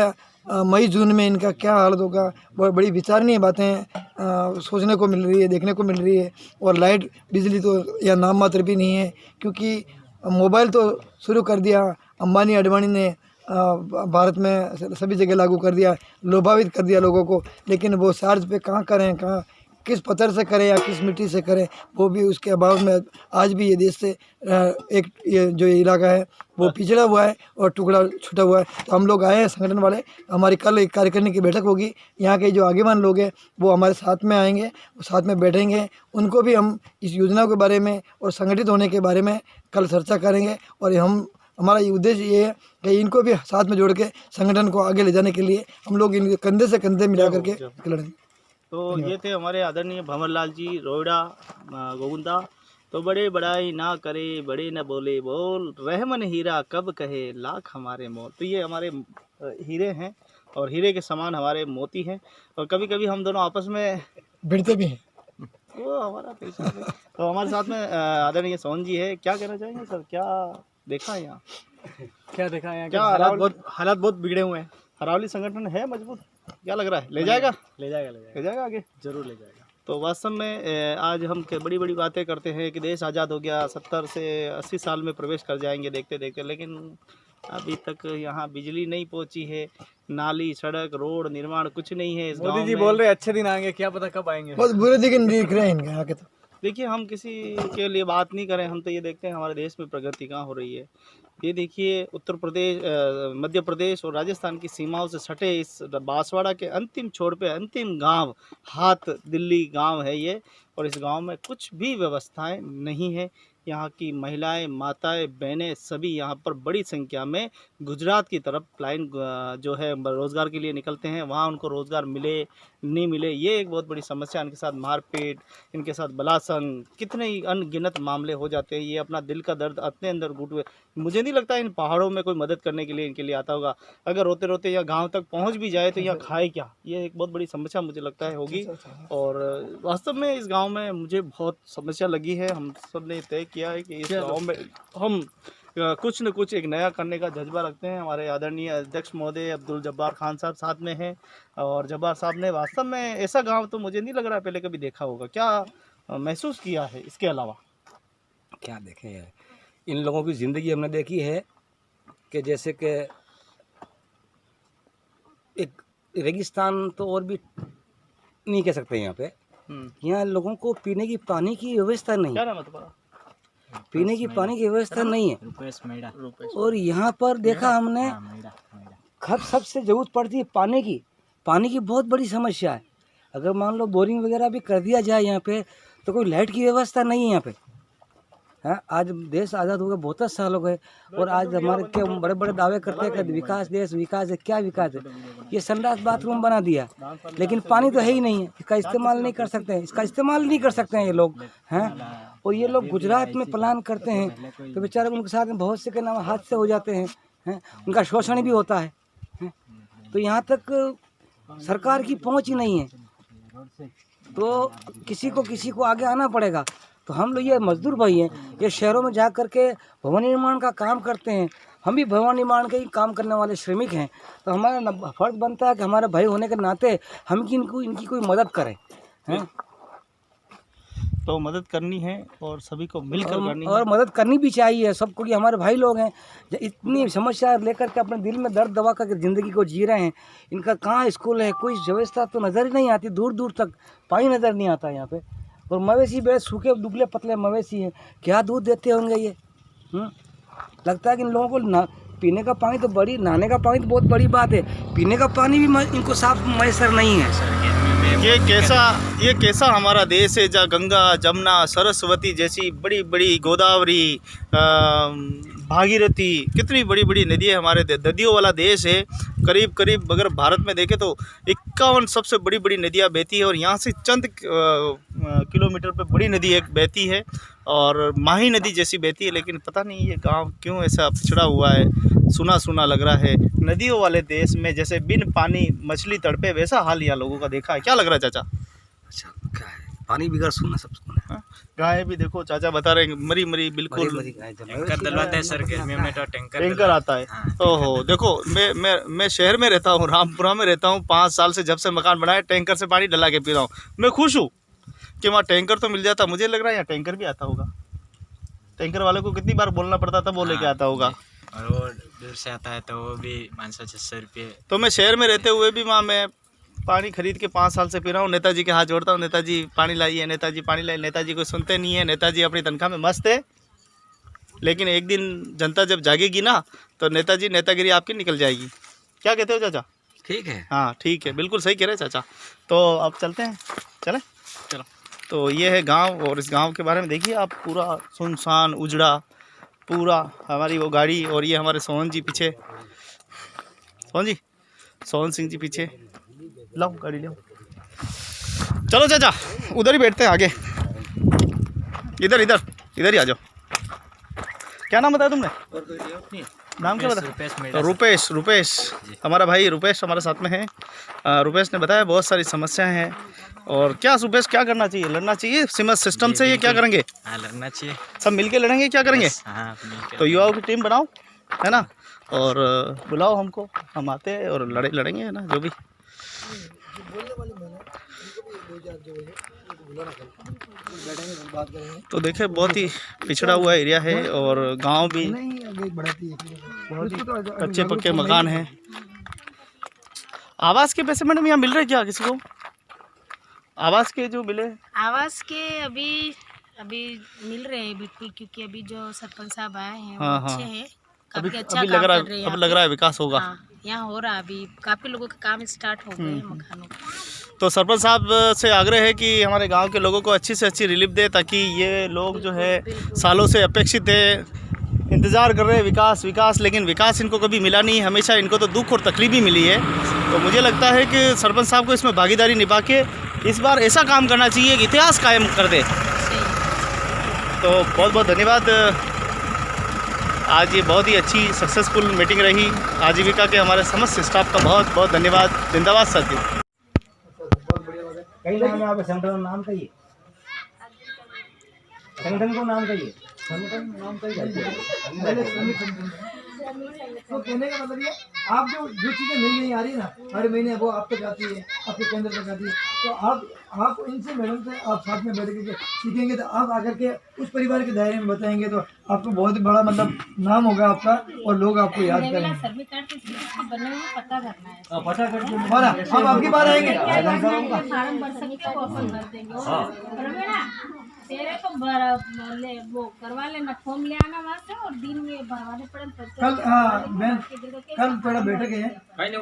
S6: मई जून में इनका क्या हालत होगा, बहुत बड़ी विचारणीय बातें सोचने को मिल रही है, देखने को मिल रही है। और लाइट बिजली तो या नाम मात्र भी नहीं है, क्योंकि मोबाइल तो शुरू कर दिया अंबानी अडवाणी ने, भारत में सभी जगह लागू कर दिया, लोभावित कर दिया लोगों को। लेकिन वो चार्ज पे कहाँ करें, कहाँ किस पत्थर से करें या किस मिट्टी से करें, वो भी उसके अभाव में आज भी ये देश से एक ये जो इलाका है वो पिछड़ा हुआ है और टुकड़ा छूटा हुआ है। तो हम लोग आए हैं संगठन वाले, हमारी कल एक कार्यकारिणी की बैठक होगी, यहाँ के जो आगेवान लोग हैं वो हमारे साथ में आएंगे, साथ में बैठेंगे, उनको भी हम इस योजना के बारे में और संगठित होने के बारे में कल चर्चा करेंगे। और हमारा ये उद्देश्य ये है कि इनको भी साथ में जोड़ के संगठन को आगे ले जाने के लिए हम लोग इनके कंधे से कंधे मिला करके लड़ेंगे।
S1: तो ये थे हमारे आदरणीय भंवरलाल जी रोहिड़ा गोगुंदा। तो बड़े बड़ाई ना करे, बड़े न बोले बोल, रहमन हीरा कब कहे लाख हमारे मोल। तो ये हमारे हीरे हैं और हीरे के समान हमारे मोती हैं। और कभी कभी हम दोनों आपस में
S6: भिड़ते भी हैं,
S1: वो हमारा पेशा है। तो हमारे साथ में आदरणीय सोहन जी है। क्या कहना चाहेंगे सर, क्या देखा है यहाँ?
S8: क्या देखा है यहाँ?
S1: क्या हालात बहुत बिगड़े हुए हैं। अरावली संगठन है मजबूत, क्या लग रहा है? ले जाएगा आगे, जरूर ले जाएगा। तो वास्तव में आज हम बड़ी बड़ी बातें करते हैं कि देश आज़ाद हो गया, 70 से 80 साल में प्रवेश कर जाएंगे देखते देखते, लेकिन अभी तक यहाँ बिजली नहीं पहुँची है, नाली, सड़क, रोड निर्माण कुछ नहीं है इस गाँव में।
S8: मोदी जी बोल रहे अच्छे दिन आएंगे, क्या पता कब आएंगे।
S6: बहुत बुरे दिन दिख रहे हैं इनके यहाँ के। तो
S1: देखिए, हम किसी के लिए बात नहीं करें, हम तो ये देखते हैं हमारे देश में प्रगति कहाँ हो रही है। ये देखिए, उत्तर प्रदेश, मध्य प्रदेश और राजस्थान की सीमाओं से सटे इस बांसवाड़ा के अंतिम छोर पे अंतिम गांव हाथ दिल्ली गांव है ये। और इस गांव में कुछ भी व्यवस्थाएं नहीं है। यहाँ की महिलाएं, माताएं, बहनें सभी यहाँ पर बड़ी संख्या में गुजरात की तरफ प्लाइन जो है रोज़गार के लिए निकलते हैं। वहाँ उनको रोज़गार मिले नहीं मिले, ये एक बहुत बड़ी समस्या। इनके साथ मारपीट, इनके साथ बलात्संग, कितने ही अनगिनत मामले हो जाते हैं। ये अपना दिल का दर्द अपने अंदर घुट हुए, मुझे नहीं लगता इन पहाड़ों में कोई मदद करने के लिए इनके लिए आता होगा। अगर रोते रोते यहाँ गाँव तक पहुँच भी जाए तो यहाँ खाए क्या, ये एक बहुत बड़ी समस्या मुझे लगता है होगी। और वास्तव में इस गाँव में मुझे बहुत समस्या लगी है। हम सब ने तय किया है कि इस गाँव में हम कुछ न कुछ एक नया करने का जज्बा रखते हैं। हमारे आदरणीय अध्यक्ष महोदय अब्दुल जब्बार खान साहब साथ में हैं और जब्बार साहब ने वास्तव में ऐसा गांव तो मुझे नहीं लग रहा पहले कभी देखा होगा। क्या महसूस किया है इसके अलावा?
S9: क्या देखे हैं, इन लोगों की ज़िंदगी हमने देखी है कि जैसे कि एक रेगिस्तान तो और भी नहीं कह सकते यहाँ पे। यहाँ लोगों को पीने की पानी की व्यवस्था नहीं,
S1: क्या नाम है तुम्हारा?
S9: पीने की पानी की व्यवस्था नहीं है। और यहाँ पर देखा हमने सबसे जरूरत पड़ती है पानी की बहुत बड़ी समस्या है। अगर मान लो बोरिंग वगैरह भी कर दिया जाए यहाँ पे तो कोई लाइट की व्यवस्था नहीं है यहाँ पे। हाँ, आज देश आज़ाद हो गए 72 साल हो गए और आज हमारे क्या बड़े बड़े दावे करते हैं कि विकास देश विकास है। क्या विकास है? ये संडास बाथरूम बना दिया लेकिन पानी तो है ही नहीं है। इसका इस्तेमाल नहीं कर सकते हैं, ये लोग हैं। और ये लोग गुजरात में प्लान करते हैं तो बेचारे उनके साथ में बहुत से के नाम हादसे हो जाते हैं, उनका शोषण भी होता है। तो यहाँ तक सरकार की पहुँच ही नहीं है, तो किसी को आगे आना पड़ेगा। तो हम लोग ये मजदूर भाई हैं, ये शहरों में जा कर के भवन निर्माण का काम करते हैं। हम भी भवन निर्माण के ही काम करने वाले श्रमिक हैं, तो हमारा फर्ज बनता है कि हमारे भाई होने के नाते हम इनकी कोई मदद करें, हैं।
S1: तो मदद करनी है और सभी को मिलकर करनी है
S9: और मदद करनी भी चाहिए सबको, कि हमारे भाई लोग हैं इतनी समस्या लेकर के अपने दिल में दर्द दबा करके ज़िंदगी को जी रहे हैं। इनका कहाँ स्कूल है, कोई व्यवस्था तो नज़र ही नहीं आती, दूर दूर तक पानी नज़र नहीं आता यहाँ पे। और मवेशी बड़े सूखे दुबले पतले मवेशी हैं, क्या दूध देते होंगे ये। लगता है कि इन लोगों को पीने का पानी तो नहाने का पानी तो बहुत बड़ी बात है, पीने का पानी भी इनको साफ मैसर नहीं है।
S1: ये कैसा हमारा देश है जहाँ गंगा जमुना सरस्वती जैसी बड़ी बड़ी गोदावरी भागीरथी कितनी बड़ी बड़ी नदी है। हमारे नदियों वाला देश है। करीब अगर भारत में देखें तो 51 सबसे बड़ी बड़ी नदियाँ बहती है और यहाँ से चंद किलोमीटर पे बड़ी नदी एक बहती है और माही नदी जैसी बहती है। लेकिन पता नहीं ये गांव क्यों ऐसा पिछड़ा हुआ है, सुना लग रहा है। नदियों वाले देश में जैसे बिन पानी मछली तड़पे वैसा हाल यहाँ लोगों का देखा है। क्या लग रहा है चाचा?
S9: अच्छा क्या है, पानी बिगड़ सुना सब सुना।
S1: गाय भी देखो चाचा बता रहे हैं मरी बिल्कुल।
S2: टैंकर डलवाते हैं सर, गर्मियों में तो
S1: टैंकर आता है। ओहो, देखो मैं शहर में रहता हूँ, रामपुरा में रहता हूँ। 5 साल से जब से मकान बनाया टैंकर से पानी डला के पी रहा हूँ। मैं खुश हूँ कि वहाँ टैंकर तो मिल जाता। मुझे लग रहा है यहाँ टैंकर भी आता होगा। टैंकर वाले को कितनी बार बोलना पड़ता था, वो लेके आता होगा।
S2: और वो दूर से आता है तो वो भी 500-600 रुपये।
S1: तो मैं शहर में रहते हुए भी वहाँ मैं पानी खरीद के 5 साल से पी रहा हूँ। नेताजी के हाथ जोड़ता हूँ, नेताजी पानी लाइए, नेताजी पानी लाइए। नेताजी को सुनते नहीं है, नेताजी अपनी तनख्वाह में मस्त है। लेकिन एक दिन जनता जब जागेगी ना तो नेतागिरी आपकी निकल जाएगी। क्या कहते हो चाचा?
S9: ठीक है,
S1: हाँ ठीक है, बिल्कुल सही कह रहे चाचा। तो अब चलते हैं, चलें? चलो। तो ये है गांव और इस गांव के बारे में देखिए आप, पूरा सुनसान उजड़ा पूरा। हमारी वो गाड़ी और ये हमारे सोहन जी पीछे, सोहन सिंह जी पीछे। लाओ गाड़ी ले, चलो चाचा उधर ही बैठते हैं आगे। इधर ही आ जाओ। क्या नाम बताया तुमने? नाम क्या बताया? रुपेश। हमारा भाई रुपेश हमारे साथ में है। रुपेश ने बताया बहुत सारी समस्याएं हैं। और क्या रुपेश क्या करना चाहिए? लड़ना चाहिए सिस्टम से? ये क्या करेंगे?
S2: हाँ, लड़ना चाहिए, सब
S1: मिल के लड़ेंगे। क्या करेंगे?
S2: हाँ,
S1: तो युवाओं की टीम बनाओ, है ना, और बुलाओ हमको, हम आते हैं और लड़ेंगे, है ना, जो भी। तो देखिए बहुत ही पिछड़ा हुआ एरिया है और गांव भी बहुत ही कच्चे पक्के मकान हैं। आवास के पैसे मैडम यहाँ मिल रहे क्या किसी को? आवास के जो मिले,
S10: आवास के अभी मिल रहे हैं बिल्कुल, क्योंकि अभी जो सरपंच साहब आए हैं वो अच्छे हैं, काफी अच्छा काम कर रहे हैं।
S1: अब लग रहा है विकास होगा।
S10: यहाँ हो रहा, अभी काफी लोगों का काम स्टार्ट हो गए हैं मकानों का।
S1: तो सरपंच साहब से आग्रह है कि हमारे गांव के लोगों को अच्छी से अच्छी रिलीफ दे, ताकि ये लोग जो है सालों से अपेक्षित है, इंतज़ार कर रहे हैं विकास, लेकिन विकास इनको कभी मिला नहीं। हमेशा इनको तो दुख और तकलीफ ही मिली है। तो मुझे लगता है कि सरपंच साहब को इसमें भागीदारी निभा के इस बार ऐसा काम करना चाहिए कि इतिहास कायम कर दे। तो बहुत बहुत धन्यवाद। आज ये बहुत ही अच्छी सक्सेसफुल मीटिंग रही। आजीविका के हमारे समस्त स्टाफ का बहुत बहुत धन्यवाद। जिंदाबाद साथी।
S9: कई नाम है, संगठन नाम कहिए, संगठन को नाम कहिए।
S6: संगठन नाम का ही तो कहने का मतलब ये आप जो चीजें नई आ रही है ना हर महीने वो आप तक आती है, आपके केंद्र तक आती है, तो आप इनसे मैडम से आप साथ में बैठ के सीखेंगे तो आप आकर के उस परिवार के दायरे में बताएंगे तो आपको बहुत ही बड़ा मतलब नाम होगा आपका और लोग आपको याद करेंगे।
S10: पता करना है,
S6: पता करके हम आपकी बार आएंगे
S10: फार्म भर सकते हो, ओपन कर देंगे तेरे को वो करवा लेना, फॉर्म ले आना वहाँ से और दिन में भरवाने पड़े।
S6: कल बहन कल थोड़ा बैठक है अपने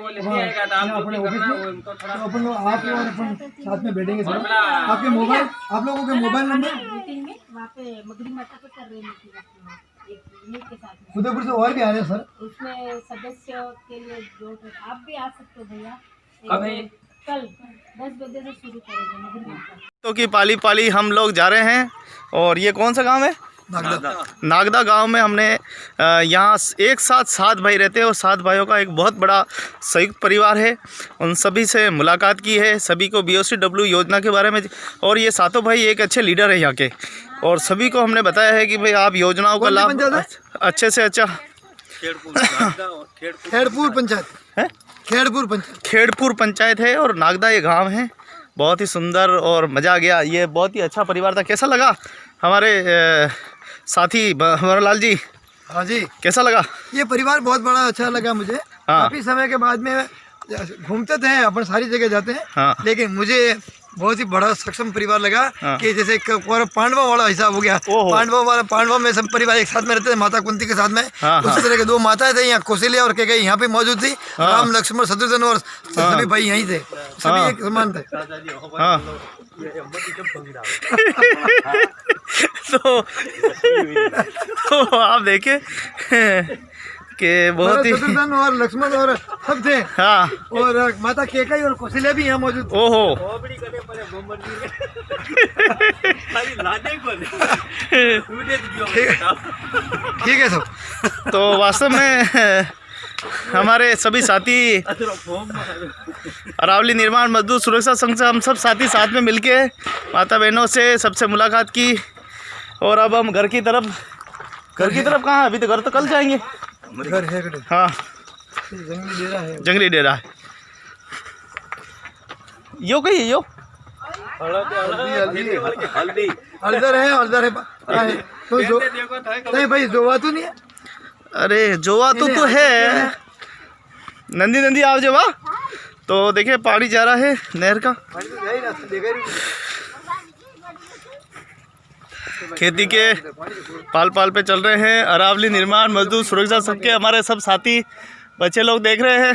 S6: ऑफिस में, तो अपन लोग आप लोग अपन साथ में बैठेंगे सर। आपके मोबाइल आप लोगों के मोबाइल नंबर
S10: मीटिंग में वहाँ पे मगरी माता पे कर रहे हैं मीटिंग के साथ में।
S6: उदयपुर से और भी आ रहे हैं सर,
S10: उसमें सदस्य के लिए जो आप भी आ सकते हो भैया। कल 10 बजे से शुरू करेंगे मगरी माता
S1: तो कि पाली पाली हम लोग जा रहे हैं। और ये कौन सा गांव है? नागदा गांव में हमने यहाँ एक साथ 7 भाई रहते हैं और 7 भाइयों का एक बहुत बड़ा संयुक्त परिवार है। उन सभी से मुलाकात की है, सभी को BOCW योजना के बारे में, और ये 7 भाई एक अच्छे लीडर हैं यहाँ के, और सभी को हमने बताया है कि भाई आप योजनाओं का लाभ अच्छे से अच्छा।
S6: खेड़पुर पंचायत
S1: है, खेड़पुर पंचायत है और नागदा ये गांव है। बहुत ही सुंदर और मज़ा आ गया, ये बहुत ही अच्छा परिवार था। कैसा लगा हमारे साथी भंवरलाल जी?
S6: हाँ जी,
S1: कैसा लगा?
S6: ये परिवार बहुत बड़ा अच्छा लगा मुझे। काफी समय के बाद में घूमते थे अपन, सारी जगह जाते हैं, लेकिन मुझे बहुत ही बड़ा सक्षम परिवार लगा कि जैसे पांडवों वाला हिसाब हो गया। पांडवों में सब परिवार एक साथ में रहते थे, माता कुंती के साथ में। उसी तरह के 2 माताएं थे, यहाँ कौशल्या और कैकेयी यहाँ पे मौजूद थी। राम लक्ष्मण शत्रुघ्न और सभी भाई यहीं थे, सभी एक समान थे।
S1: तो आप देखे कि बहुत ही
S6: शत्रुघ्न और लक्ष्मण और सब थे।
S1: हाँ,
S6: और माता कैकेयी और कौशल्या भी यहाँ मौजूद थे।
S1: ओहो
S6: ठीक है सब।
S1: तो वास्तव में हमारे सभी साथी अरावली निर्माण मजदूर सुरक्षा संघ से हम सब साथी साथ में मिलके माता बहनों से सबसे मुलाकात की। और अब हम घर की तरफ कहाँ? अभी तो घर तो कल जाएंगे।
S6: घर है
S1: हाँ,
S6: जंगली डेरा है।
S1: यो कही है यो
S6: हल्दर है तो नहीं भाई, जोवा तो नहीं है।
S1: अरे जोवा तो है, नंदी आप जवा। तो देखिए पानी जा रहा है नहर का। खेती के पाल पे चल रहे हैं। अरावली निर्माण मजदूर सुरक्षा संघ के हमारे सब साथी बच्चे लोग देख रहे हैं।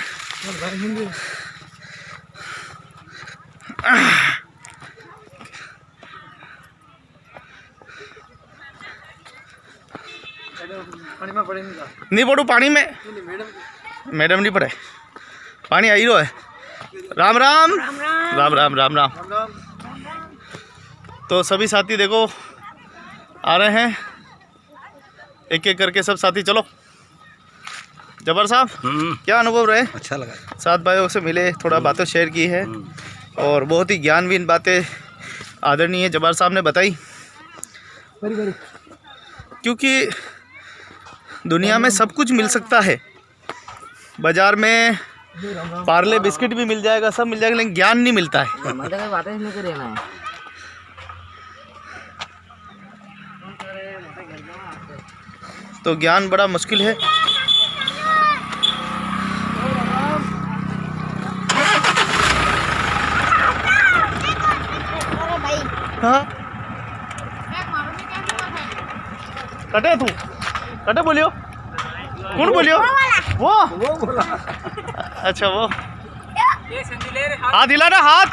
S1: नहीं पड़ू पानी में, मैडम नहीं पड़े, पानी आई रो है। राम राम राम राम राम राम। तो सभी साथी देखो आ रहे हैं एक एक करके, सब साथी। चलो जबर साहब, क्या अनुभव रहे?
S9: अच्छा लगा।
S1: 7 भाइयों से मिले, थोड़ा बातें शेयर की है और बहुत ही ज्ञानवीन बातें आदरणीय जबर साहब ने बताई। क्योंकि दुनिया में सब कुछ मिल सकता है, बाजार में पार्ले बिस्किट भी मिल जाएगा, सब मिल जाएगा, लेकिन ज्ञान नहीं मिलता है। तो ज्ञान बड़ा मुश्किल है। हाँ कटे तू कटे बोलियो, कौन बोलियो? वो बोला। अच्छा वो हाथ हिला ना, हाथ।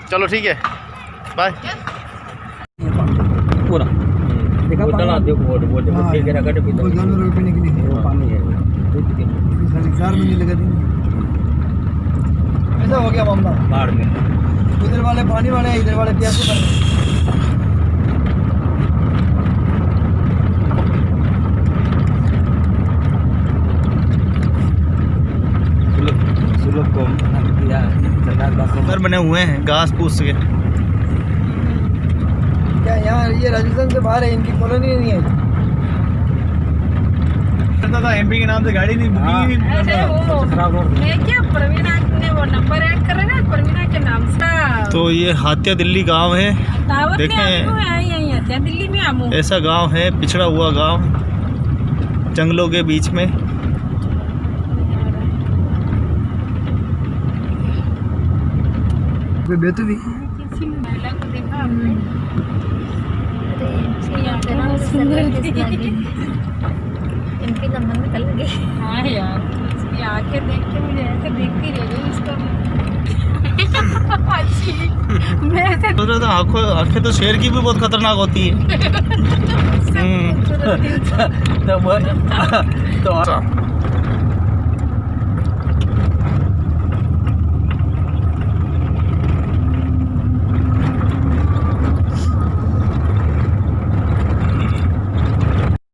S1: चलो ठीक है, बाय।
S9: पूरा देखा पानी है, 4 महीने लगा देंगे।
S6: ऐसा हो गया मामला
S9: बाढ़ में।
S6: उधर वाले पानी वाले, इधर वाले प्यासे वाले। घर बने हुए हैं घास फूस के। क्या यहाँ यहाँ ये राजस्थान से बाहर है, इनकी कॉलोनी नहीं है।
S1: एमपी के नाम से गाड़ी नहीं बुकिंग नहीं
S10: अरे वो मैं क्या प्रवीणा ने वो नंबर ऐड कर रहे ना प्रवीणा के नाम से।
S1: तो ये हात्या दिल्ली गांव है,
S10: दावत में
S1: देखें।
S10: आमू है यहीं है दिल्ली में आमू।
S1: ऐसा गांव है, पिछड़ा हुआ गांव, जंगलों के बीच में।
S6: बेतु भी
S10: किसी महिला को देखा हमने।
S7: इनके कमर में कल लगे।
S10: हाँ यार इसकी आंखें देख के मुझे ऐसे देखती रह गई इसको। अच्छी मैं ऐसे
S1: सोच रहा था आंखें तो शेर की भी बहुत खतरनाक होती है।
S10: खूबसूरत थी।
S1: तो